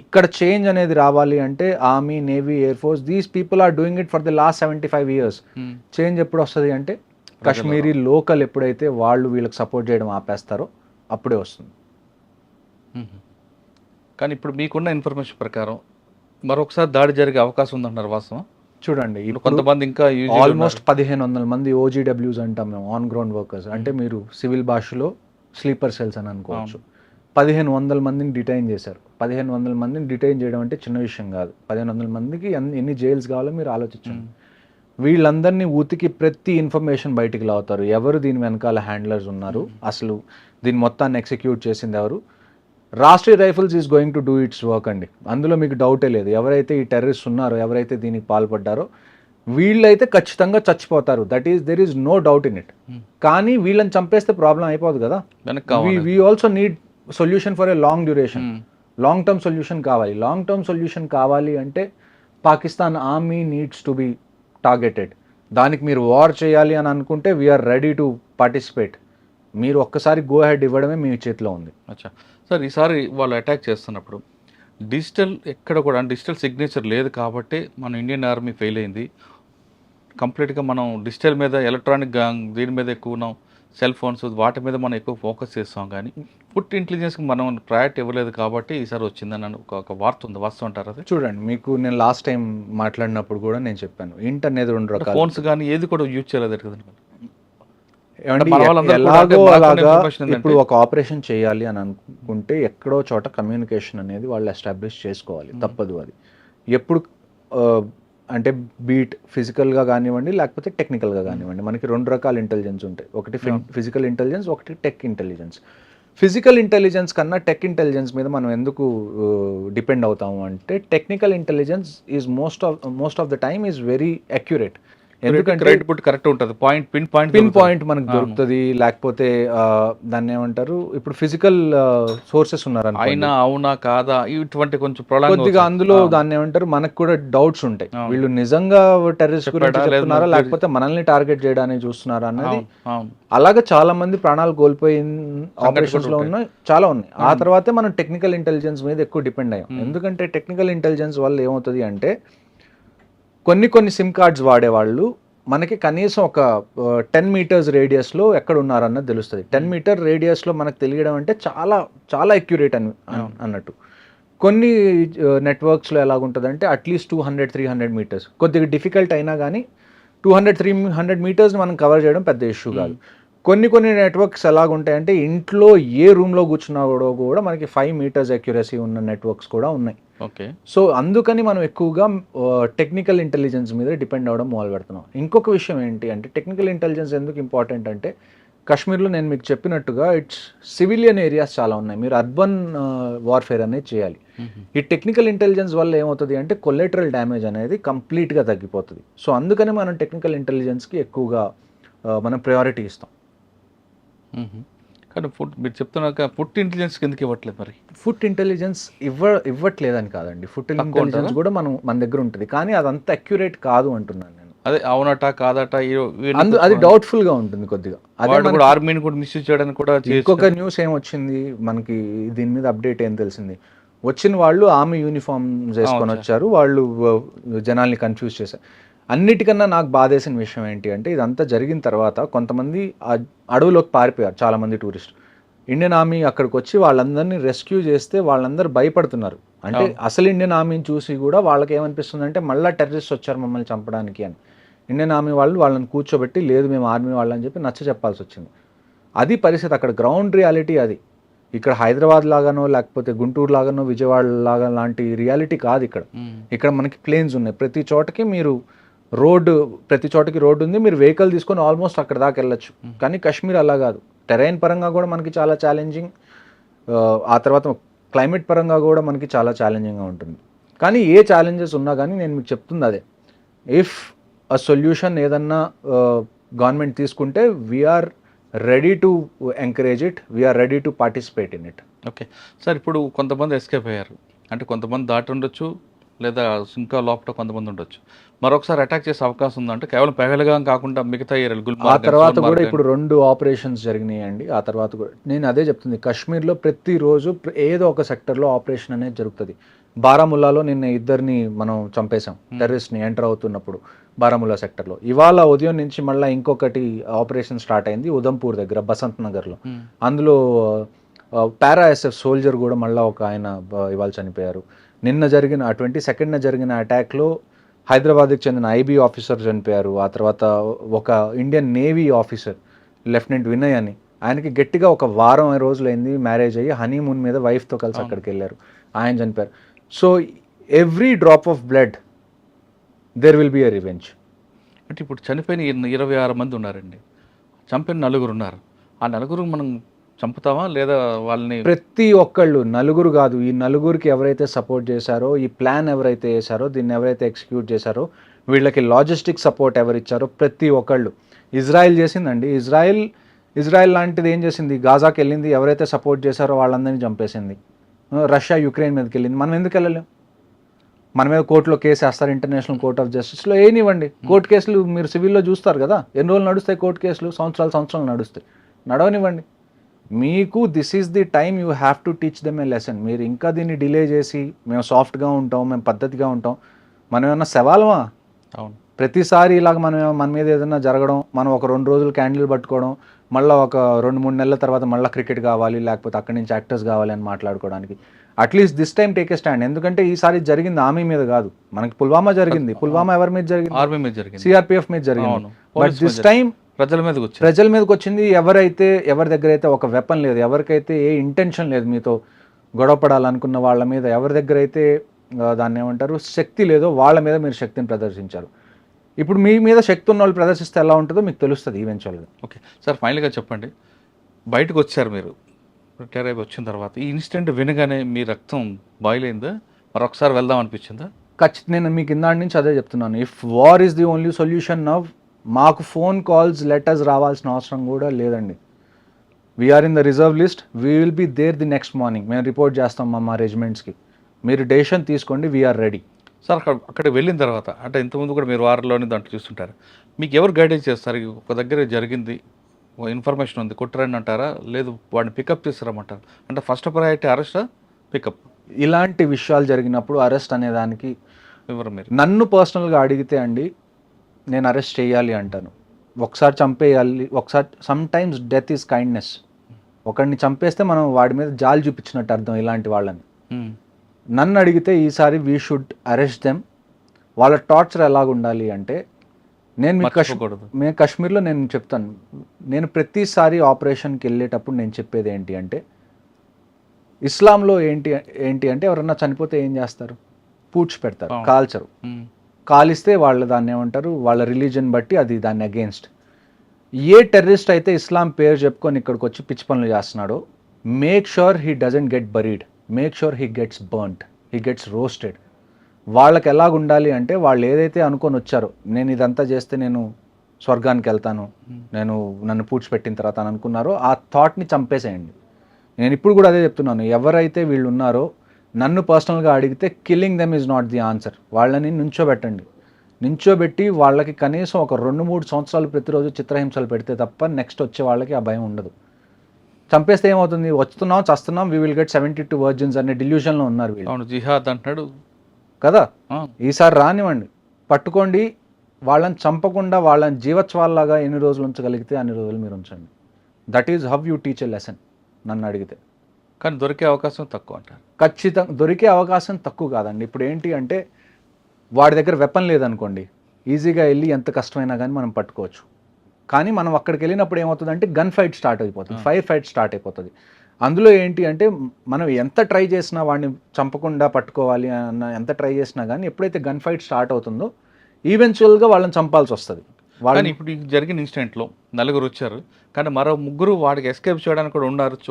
ఇక్కడ చేంజ్ అనేది రావాలి అంటే army, navy, air force, these people are doing it for the last 75 years. Change ఎప్పుడు వస్తుంది అంటే కాశ్మీరీ లోకల్ ఎప్పుడైతే వాళ్ళు వీళ్ళకి సపోర్ట్ చేయడం ఆపేస్తారో అప్పుడే వస్తుంది. కానీ ఇప్పుడు మీకున్న ఇన్ఫర్మేషన్ ప్రకారం మరొకసారి దాడి జరిగే అవకాశం ఉందంటున్నారు, వాస్తవం? చూడండి, ఇప్పుడు కొంతమంది ఇంకా ఆల్మోస్ట్ 1500 మంది OGWs అంటాం మేము, ఆన్ గ్రౌండ్ వర్కర్స్. అంటే మీరు సివిల్ భాషలో స్లీపర్ సెల్స్ అని అనుకోవచ్చు. 1500 మందిని డిటైన్ చేశారు. 1500 మందిని డిటైన్ చేయడం అంటే చిన్న విషయం కాదు. 1500 మందికి ఎన్ని జైల్స్ కావాలో మీరు ఆలోచించండి. వీళ్ళందరినీ ఉతికి ప్రతి ఇన్ఫర్మేషన్ బయటికి లావుతారు. ఎవరు దీని వెనకాల హ్యాండ్లర్స్ ఉన్నారు, అసలు దీని మొత్తాన్ని ఎగ్జిక్యూట్ చేసింది ఎవరు. Rashtriya rifles is going to do it's work అండి, అందులో మీకు డౌటే లేదు. ఎవరైతే ఈ టెర్రరిస్ట్ ఉన్నారో, ఎవరైతే దీనికి పాల్పడ్డారో వీళ్ళైతే ఖచ్చితంగా చచ్చిపోతారు. There is no doubt in it. కానీ వీళ్ళని చంపేస్తే ప్రాబ్లం అయిపోదు కదా. We also need solution for a long duration. Long term solution కావాలి. లాంగ్ టర్మ్ సొల్యూషన్ కావాలి అంటే Pakistan army needs to be targeted. దానికి మీరు వార్ చేయాలి అని అనుకుంటే వీఆర్ రెడీ టు పార్టిసిపేట్. మీరు ఒక్కసారి గో హెడ్ ఇవ్వడమే మీ చేతిలో ఉంది. అచ్చా సార్, ఈసారి వాళ్ళు అటాక్ చేస్తున్నప్పుడు డిజిటల్ ఎక్కడ కూడా డిజిటల్ సిగ్నేచర్ లేదు కాబట్టి మన ఇండియన్ ఆర్మీ ఫెయిల్ అయింది. కంప్లీట్గా మనం డిజిటల్ మీద, ఎలక్ట్రానిక్ దీని మీద ఎక్కువ ఉన్నాం, సెల్ ఫోన్స్ వాటి మీద మనం ఎక్కువ ఫోకస్ చేస్తాం. కానీ ఫుడ్ ఇంటెలిజెన్స్కి మనం ప్రయారిటీ ఇవ్వలేదు కాబట్టి ఈసారి వచ్చిందని ఒక వార్త ఉంది, వాస్తవం అంటారు అది? చూడండి, మీకు నేను లాస్ట్ టైం మాట్లాడినప్పుడు కూడా నేను చెప్పాను, ఇంట్ అనేది 2 రకాల. ఫోన్స్ కానీ ఏది కూడా యూజ్ చేయలేదు కదండి. ఎలాగో అలాగా ఇప్పుడు ఒక ఆపరేషన్ చేయాలి అని అనుకుంటే ఎక్కడో చోట కమ్యూనికేషన్ అనేది వాళ్ళు ఎస్టాబ్లిష్ చేసుకోవాలి, తప్పదు అది. ఎప్పుడు అంటే బీట్ ఫిజికల్గా కానివ్వండి, లేకపోతే టెక్నికల్గా కానివ్వండి, మనకి 2 రకాల ఇంటెలిజెన్స్ ఉంటాయి. ఒకటి ఫిజికల్ ఇంటెలిజెన్స్, ఒకటి టెక్ ఇంటెలిజెన్స్. ఫిజికల్ ఇంటెలిజెన్స్ కన్నా టెక్ ఇంటెలిజెన్స్ మీద మనం ఎందుకు డిపెండ్ అవుతాము అంటే, technical intelligence is most of the time is very accurate. ఎందుకంటే కరెక్ట్ ఉంటుంది, పిన్ పాయింట్ మనకు దొరుకుతుంది. లేకపోతే దాన్ని ఏమంటారు, ఇప్పుడు ఫిజికల్ సోర్సెస్ ఉన్నారు అయినా అవునా కాదా ఇటువంటి కొంచెం కొద్దిగా అందులో దాన్ని ఏమంటారు, మనకు కూడా డౌట్స్ ఉంటాయి. వీళ్ళు నిజంగా టెర్రరిస్ట్ గురించి చెప్తున్నారా, లేకపోతే మనల్ని టార్గెట్ చేయడానికి చూస్తున్నారా అన్నది. అలాగే చాలా మంది ప్రాణాలు కోల్పోయిన ఆపరేషన్స్ లో ఉన్నాయి, చాలా ఉన్నాయి. ఆ తర్వాతే మనం టెక్నికల్ ఇంటెలిజెన్స్ మీద ఎక్కువ డిపెండ్ అయ్యాం. ఎందుకంటే టెక్నికల్ ఇంటెలిజెన్స్ వల్ల ఏమవుతుంది అంటే, కొన్ని సిమ్ కార్డ్స్ వాడేవాళ్ళు మనకి కనీసం ఒక 10 meters రేడియస్లో ఎక్కడ ఉన్నారన్నది తెలుస్తుంది. 10 meter రేడియస్లో మనకు తెలియడం అంటే చాలా చాలా అక్యురేట్ అన్నట్టు. కొన్ని నెట్వర్క్స్లో ఎలాగుంటుంది అంటే అట్లీస్ట్ 200-300 meters, కొద్దిగా డిఫికల్ట్ అయినా కానీ 200-300 meters మనం కవర్ చేయడం పెద్ద ఇష్యూ కాదు. కొన్ని నెట్వర్క్స్ ఎలాగుంటాయంటే ఇంట్లో ఏ రూమ్లో కూర్చున్నా కూడా మనకి 5 meters అక్యురసీ ఉన్న నెట్వర్క్స్ కూడా ఉన్నాయి. ఓకే. సో అందుకని మనం ఎక్కువగా టెక్నికల్ ఇంటెలిజెన్స్ మీద డిపెండ్ అవ్వడం మొదలు పెడుతున్నాం. ఇంకొక విషయం ఏంటి అంటే, టెక్నికల్ ఇంటెలిజెన్స్ ఎందుకు ఇంపార్టెంట్ అంటే, కాశ్మీర్లో నేను మీకు చెప్పినట్టుగా ఇట్స్ సివిలియన్ ఏరియాస్ చాలా ఉన్నాయి. మీరు అర్బన్ వార్ఫేర్ అనేది చేయాలి. ఈ టెక్నికల్ ఇంటెలిజెన్స్ వల్ల ఏమవుతుంది అంటే కొలెటరల్ డ్యామేజ్ అనేది కంప్లీట్గా తగ్గిపోతుంది. సో అందుకని మనం టెక్నికల్ ఇంటెలిజెన్స్కి ఎక్కువగా మనం ప్రయారిటీ ఇస్తాం. కానీ మీరు చెప్తున్నాక ఫుడ్ ఇంటెలిజెన్స్ ఎందుకు ఇవ్వట్లేదు? మరి ఫుడ్ ఇంటెలిజెన్స్ ఇవ్వట్లేదని కాదండి, ఫుడ్ ఇంటెలిజెన్స్ కూడా మన దగ్గర ఉంటుంది. కానీ అదంతా అక్యురేట్ కాదు అంటున్నాను నేను. అదే అవునట కాదట అది డౌట్ఫుల్ గా ఉంటుంది కొద్దిగా. అదే ఆర్మీని కూడా మిస్యూజ్ చేయడానికి కూడా. ఇంకొక న్యూస్ ఏమొచ్చింది మనకి దీని మీద అప్డేట్ ఏం తెలిసింది, వచ్చిన వాళ్ళు ఆర్మీ యూనిఫామ్ వేసుకొని వచ్చారు, వాళ్ళు జనాల్ని కన్ఫ్యూజ్ చేశారు. అన్నిటికన్నా నాకు బాధేసిన విషయం ఏంటి అంటే, ఇదంతా జరిగిన తర్వాత కొంతమంది అడవులోకి పారిపోయారు చాలామంది టూరిస్ట్. ఇండియన్ ఆర్మీ అక్కడికి వచ్చి వాళ్ళందరినీ రెస్క్యూ చేస్తే వాళ్ళందరూ భయపడుతున్నారు. అంటే అసలు ఇండియన్ ఆర్మీని చూసి కూడా వాళ్ళకి ఏమనిపిస్తుంది అంటే, మళ్ళీ టెర్రరిస్ట్ వచ్చారు మమ్మల్ని చంపడానికి అని. ఇండియన్ ఆర్మీ వాళ్ళని కూర్చోబెట్టి, లేదు మేము ఆర్మీ వాళ్ళని చెప్పి నచ్చ చెప్పాల్సి వచ్చింది. అది పరిస్థితి, అక్కడ గ్రౌండ్ రియాలిటీ అది. ఇక్కడ హైదరాబాద్ లాగానో, లేకపోతే గుంటూరు లాగానో, విజయవాడ లాగా లాంటి రియాలిటీ కాదు ఇక్కడ. ఇక్కడ మనకి ప్లేన్స్ ఉన్నాయి, ప్రతి చోటకి మీరు ప్రతి చోటకి రోడ్డు ఉంది, మీరు వెహికల్ తీసుకొని ఆల్మోస్ట్ అక్కడ దాకా వెళ్ళొచ్చు. కానీ కాశ్మీర్ అలా కాదు. టెరైన్ పరంగా కూడా మనకి చాలా ఛాలెంజింగ్, ఆ తర్వాత క్లైమేట్ పరంగా కూడా మనకి చాలా ఛాలెంజింగ్గా ఉంటుంది. కానీ ఏ ఛాలెంజెస్ ఉన్నా కానీ నేను మీకు చెప్తుంది అదే, ఇఫ్ అ సొల్యూషన్ ఏదన్నా గవర్నమెంట్ తీసుకుంటే we are ready to encourage it, we are ready to participate in it. Okay sir, ఇప్పుడు కొంతమంది ఎస్కేప్ అయ్యారు, అంటే కొంతమంది దాటి ఉండొచ్చు, లేదా ఇంకా లోపల కొంతమంది ఉండొచ్చు. మరొకసారి అటాక్ చేసే అవకాశం ఉందంటే కేవలం పెహల్గాం కాకుండా మిగతా ఏరియాలు ఆ గుల్మార్గ్, తర్వాత కూడా సోన్మార్గ్ ఇప్పుడు 2 ఆపరేషన్స్ జరిగినాయండి. ఆ తర్వాత కూడా నేను అదే చెప్తుంది, కాశ్మీర్లో ప్రతిరోజు ఏదో ఒక సెక్టర్లో ఆపరేషన్ అనేది జరుగుతుంది. బారాముల్లాలో నిన్న 2 మనం చంపేశాం, టెర్రరిస్ట్ని ఎంటర్ అవుతున్నప్పుడు బారాముల్లా సెక్టర్లో. ఇవాళ ఉదయం నుంచి మళ్ళీ ఇంకొకటి ఆపరేషన్ స్టార్ట్ అయింది ఉదంపూర్ దగ్గర, బసంత్ నగర్లో. అందులో పారా ఎస్ఎఫ్ సోల్జర్ కూడా మళ్ళీ ఒక ఆయన ఇవాళ చనిపోయారు. నిన్న జరిగిన 22న జరిగిన అటాక్లో హైదరాబాద్కి చెందిన ఐబీ ఆఫీసర్ చనిపోయారు. ఆ తర్వాత ఒక Indian navy officer lieutenant Vinay అని, ఆయనకి గట్టిగా ఒక వారం రోజులైంది మ్యారేజ్ అయ్యి హనీమూన్ మీద వైఫ్తో కలిసి అక్కడికి వెళ్ళారు, ఆయన చనిపోయారు. So every drop of blood there will be a revenge. అంటే ఇప్పుడు చనిపోయిన 26 మంది ఉన్నారండి, చంపిన 4 ఉన్నారు. ఆ 4 మనం చంపుతామా లేదా వాళ్ళని? ప్రతి ఒక్కళ్ళు, నలుగురు కాదు, ఈ నలుగురికి ఎవరైతే సపోర్ట్ చేశారో, ఈ ప్లాన్ ఎవరైతే వేశారో, దీన్ని ఎవరైతే ఎగ్జిక్యూట్ చేశారో, వీళ్ళకి లాజిస్టిక్ సపోర్ట్ ఎవరిచ్చారో ప్రతి ఒక్కళ్ళు. ఇజ్రాయెల్ చేసిందండి, ఇజ్రాయెల్ లాంటిది ఏం చేసింది, గాజాకి వెళ్ళింది, ఎవరైతే సపోర్ట్ చేశారో వాళ్ళందరినీ చంపేసింది. రష్యా యుక్రెయిన్ మీదకి వెళ్ళింది, మనం ఎందుకు వెళ్ళలేం? మన మీద కోర్టులో కేసు వేస్తారు, ఇంటర్నేషనల్ కోర్ట్ ఆఫ్ జస్టిస్లో ఏనివ్వండి. కోర్టు కేసులు మీరు సివిల్లో చూస్తారు కదా, ఎన్ని రోజులు నడుస్తాయి కోర్టు కేసులు? సంవత్సరాలు నడుస్తాయి, నడవనివ్వండి. మీకు this is the time you have to teach them A lesson. మీరు ఇంకా దీన్ని డిలే చేసి మేము సాఫ్ట్గా ఉంటాం, మేము పద్ధతిగా ఉంటాం, మనం ఏమన్నా సవాలమా? అవును, ప్రతిసారి ఇలాగ మన మీద ఏదైనా జరగడం, మనం ఒక 2 రోజులు క్యాండిల్ పట్టుకోవడం, మళ్ళీ ఒక 2-3 నెలల తర్వాత మళ్ళీ క్రికెట్ కావాలి, లేకపోతే అక్కడి నుంచి యాక్టర్స్ కావాలి అని మాట్లాడుకోవడానికి. At least this time take a stand. ఎందుకంటే ఈసారి జరిగింది ఆర్మీ మీద కాదు, మనకి పుల్వామా జరిగింది. పుల్వామా ఎవరి మీద జరిగింది? ఆర్మీ మీద జరిగింది, సిఆర్పిఎఫ్ మీద జరిగింది. బట్ దిస్ టైం ప్రజల మీదకి వచ్చింది. ఎవరి దగ్గర అయితే ఒక వెపన్ లేదు, ఎవరికైతే ఏ ఇంటెన్షన్ లేదు మీతో గొడవపడాలనుకున్న వాళ్ళ మీద, ఎవరి దగ్గర అయితే దాన్ని ఏమంటారు శక్తి లేదో వాళ్ళ మీద మీరు శక్తిని ప్రదర్శించారు. ఇప్పుడు మీ మీద శక్తి ఉన్న వాళ్ళు ప్రదర్శిస్తే ఎలా ఉంటుందో మీకు తెలుస్తుంది ఈవెన్చువల్గా. ఓకే సార్, ఫైనల్గా చెప్పండి, బయటకు వచ్చారు మీరు రిటైర్ అయిపోయి వచ్చిన తర్వాత, ఈ ఇన్సిడెంట్ వినగానే మీ రక్తం బాయిల్ అయిందా? మరొకసారి వెళ్దాం అనిపించిందా? ఖచ్చితంగా నేను మీకు ఇందాటి నుంచి అదే చెప్తున్నాను, if war is the only solution now, మాకు ఫోన్ కాల్స్ లెటర్స్ రావాల్సిన అవసరం కూడా లేదండి. We are in the reserve list, we will be there the next morning. మేము రిపోర్ట్ చేస్తాం మా రెజిమెంట్స్కి, మీరు డెసిషన్ తీసుకోండి, వీఆర్ రెడీ. సార్ అక్కడికి వెళ్ళిన తర్వాత, అంటే ఇంతకుముందు కూడా మీరు వారంలోనే దాంట్లో చూస్తుంటారు, మీకు ఎవరు గైడెన్స్ చేస్తారు? ఒక దగ్గర జరిగింది, ఇన్ఫర్మేషన్ ఉంది, కొట్టరండి అంటారా, లేదు వాడిని పికప్ చేస్తారమంటారు? అంటే ఫస్ట్ ప్రయారిటీ అరెస్టా, పికప్? ఇలాంటి విషయాలు జరిగినప్పుడు అరెస్ట్ అనే దానికి ఎవరు మీరు? నన్ను పర్సనల్గా అడిగితే అండి, నేను అరెస్ట్ చేయాలి అంటాను. ఒకసారి చంపేయాలి, ఒకసారి some times death is kindness. ఒకడిని చంపేస్తే మనం వాడి మీద జాలి చూపించినట్టు అర్థం ఇలాంటి వాళ్ళని. నన్ను అడిగితే ఈసారి వీ షుడ్ అరెస్ట్ దెమ్. వాళ్ళ టార్చర్ ఎలాగుండాలి అంటే, నేను కాశ్మీర్లో నేను చెప్తాను, నేను ప్రతిసారి ఆపరేషన్కి వెళ్ళేటప్పుడు నేను చెప్పేది ఏంటి అంటే, ఇస్లాంలో ఏంటి అంటే ఎవరన్నా చనిపోతే ఏం చేస్తారు? పూడ్చి పెడతారు, కాల్చరు. కాలిస్తే వాళ్ళు దాన్ని ఏమంటారు, వాళ్ళ రిలీజన్ బట్టి అది దాన్ని అగేన్స్ట్. ఏ టెర్రరిస్ట్ అయితే ఇస్లాం పేరు చెప్పుకొని ఇక్కడికి వచ్చి పిచ్చి పనులు చేస్తున్నాడో, make sure he doesn't get buried, make sure he gets burned, he gets roasted. వాళ్ళకి ఎలాగుండాలి అంటే, వాళ్ళు ఏదైతే అనుకొని వచ్చారో, నేను ఇదంతా చేస్తే నేను స్వర్గానికి వెళ్తాను, నన్ను పూడ్చిపెట్టిన తర్వాత అని అనుకున్నారో, ఆ థాట్ని చంపేసేయండి. నేను ఇప్పుడు కూడా అదే చెప్తున్నాను, ఎవరైతే వీళ్ళు ఉన్నారో నన్ను పర్సనల్గా అడిగితే killing them is not the answer. వాళ్ళని నుంచోబెట్టి వాళ్ళకి కనీసం ఒక 2-3 సంవత్సరాలు ప్రతిరోజు చిత్రహింసలు పెడితే తప్ప నెక్స్ట్ వచ్చే వాళ్ళకి ఆ భయం ఉండదు. చంపేస్తే ఏమవుతుంది, వస్తున్నాం చస్తున్నాం, వీ విల్ గెట్ 72 వర్జిన్స్ అనే డిల్యూషన్లో ఉన్నారు వీళ్ళు. జిహాద్ అంటున్నాడు కదా. ఈసారి రానివ్వండి, పట్టుకోండి, వాళ్ళని చంపకుండా వాళ్ళని జీవోత్సవాల్లాగా ఎన్ని రోజులు ఉంచగలిగితే అన్ని రోజులు మీరు ఉంచండి. That is how you teach a lesson నన్ను అడిగితే. కానీ దొరికే అవకాశం తక్కువ అంటారు. ఖచ్చితంగా దొరికే అవకాశం తక్కువ కాదండి. ఇప్పుడు ఏంటి అంటే, వాడి దగ్గర వెపన్ లేదనుకోండి, ఈజీగా వెళ్ళి ఎంత కష్టమైనా కానీ మనం పట్టుకోవచ్చు. కానీ మనం అక్కడికి వెళ్ళినప్పుడు ఏమవుతుందంటే గన్ ఫైట్ స్టార్ట్ అయిపోతుంది, ఫైర్ ఫైట్ స్టార్ట్ అయిపోతుంది. అందులో ఏంటి అంటే, మనం ఎంత ట్రై చేసినా వాడిని చంపకుండా పట్టుకోవాలి అన్న ఎంత ట్రై చేసినా కానీ ఎప్పుడైతే గన్ ఫైట్ స్టార్ట్ అవుతుందో ఈవెన్చువల్గా వాళ్ళని చంపాల్సి వస్తుంది. కానీ ఇప్పుడు ఈ జరిగిన ఇన్సిడెంట్లో నలుగురు వచ్చారు, కానీ మరో ముగ్గురు వాడికి ఎస్కేప్ చేయడానికి కూడా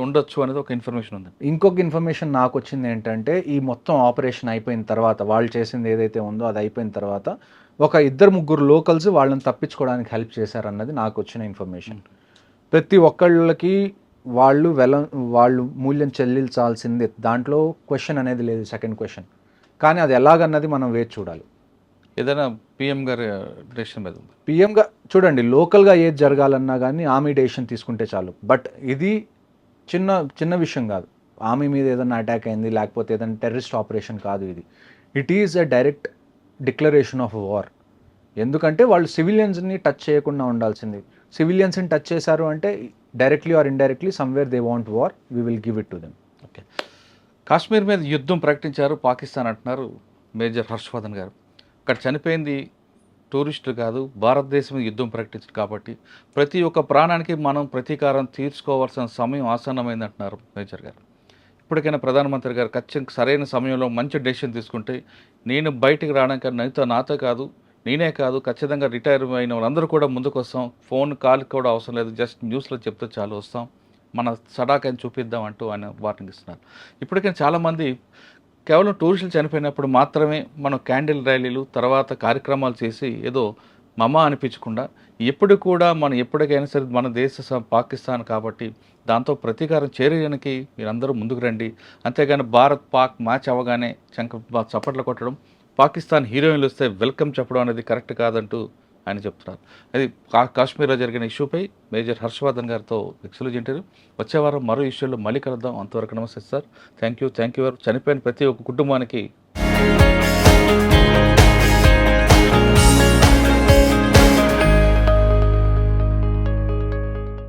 ఉండొచ్చు అనేది ఒక ఇన్ఫర్మేషన్ ఉంది. ఇంకొక ఇన్ఫర్మేషన్ నాకు వచ్చింది ఏంటంటే, ఈ మొత్తం ఆపరేషన్ అయిపోయిన తర్వాత, వాళ్ళు చేసింది ఏదైతే ఉందో అది అయిపోయిన తర్వాత, ఒక ఇద్దరు ముగ్గురు లోకల్స్ వాళ్ళని తప్పించుకోవడానికి హెల్ప్ చేశారన్నది నాకు వచ్చిన ఇన్ఫర్మేషన్. ప్రతి ఒక్కళ్ళకి వాళ్ళు మూల్యం చెల్లించాల్సిందే, దాంట్లో క్వశ్చన్ అనేది లేదు, సెకండ్ క్వశ్చన్. కానీ అది ఎలాగన్నది మనం వేచి చూడాలి. ఏదైనా పిఎం గారి డెసిషన్ మీద ఉంది. పిఎంగా చూడండి, లోకల్గా ఏది జరగాలన్నా కానీ ఆర్మీ డెసిషన్ తీసుకుంటే చాలు. బట్ ఇది చిన్న విషయం కాదు. ఆర్మీ మీద ఏదైనా అటాక్ అయింది, లేకపోతే ఏదైనా టెర్రరిస్ట్ ఆపరేషన్ కాదు ఇది. It is a direct declaration of war. ఎందుకంటే వాళ్ళు సివిలియన్స్ని టచ్ చేయకుండా ఉండాల్సింది. సివిలియన్స్ని టచ్ చేశారు అంటే directly or indirectly somewhere they want war, we will give it to them. Okay, Kashmir మీద యుద్ధం ప్రకటించారు పాకిస్తాన్ అంటున్నారు మేజర్ హర్షవర్ధన్ గారు. అక్కడ చనిపోయింది టూరిస్టులు కాదు, భారతదేశం మీద యుద్ధం ప్రకటించారు కాబట్టి ప్రతి ఒక్క ప్రాణానికి మనం ప్రతీకారం తీర్చుకోవాల్సిన సమయం ఆసన్నమైంది అంటున్నారు మేజర్ గారు. ఇప్పటికైనా ప్రధానమంత్రి గారు ఖచ్చితంగా సరైన సమయంలో మంచి డెసిషన్ తీసుకుంటే, నేను బయటికి రావడానికి నాతో కాదు, నేనే కాదు, ఖచ్చితంగా రిటైర్ అయిన వాళ్ళందరూ కూడా ముందుకు వస్తాం, ఫోన్ కాల్ కూడా అవసరం లేదు, జస్ట్ న్యూస్లో చెప్తే చాలు వస్తాం, మన సడాకని చూపిద్దాం అంటూ ఆయన వార్నింగ్ ఇస్తున్నారు. ఇప్పటికైనా చాలామంది కేవలం టూరిస్టులు చనిపోయినప్పుడు మాత్రమే మనం క్యాండిల్ ర్యాలీలు తర్వాత కార్యక్రమాలు చేసి ఏదో మమ అనిపించకుండా, ఎప్పుడు కూడా మనం ఎప్పటికైనా సరే మన దేశ పాకిస్తాన్ కాబట్టి దాంతో ప్రతీకారం చేయడానికి మీరందరూ ముందుకు రండి. అంతేగాని భారత్ పాక్ మ్యాచ్ అవ్వగానే చప్పట్లు కొట్టడం, పాకిస్తాన్ హీరోయిన్లు వస్తే వెల్కమ్ చెప్పడం అనేది కరెక్ట్ కాదంటూ ఆయన చెప్తున్నారు. అది కాశ్మీర్లో జరిగిన ఇష్యూపై మేజర్ హర్షవర్ధన్ గారితో ఎక్స్క్లూజివ్ ఇంటర్వ్యూ. వచ్చే వారం మరో ఇష్యూలో మళ్ళీ కలుద్దాం. అంతవరకు నమస్తే సార్. Thank you. చనిపోయిన ప్రతి ఒక్క కుటుంబానికి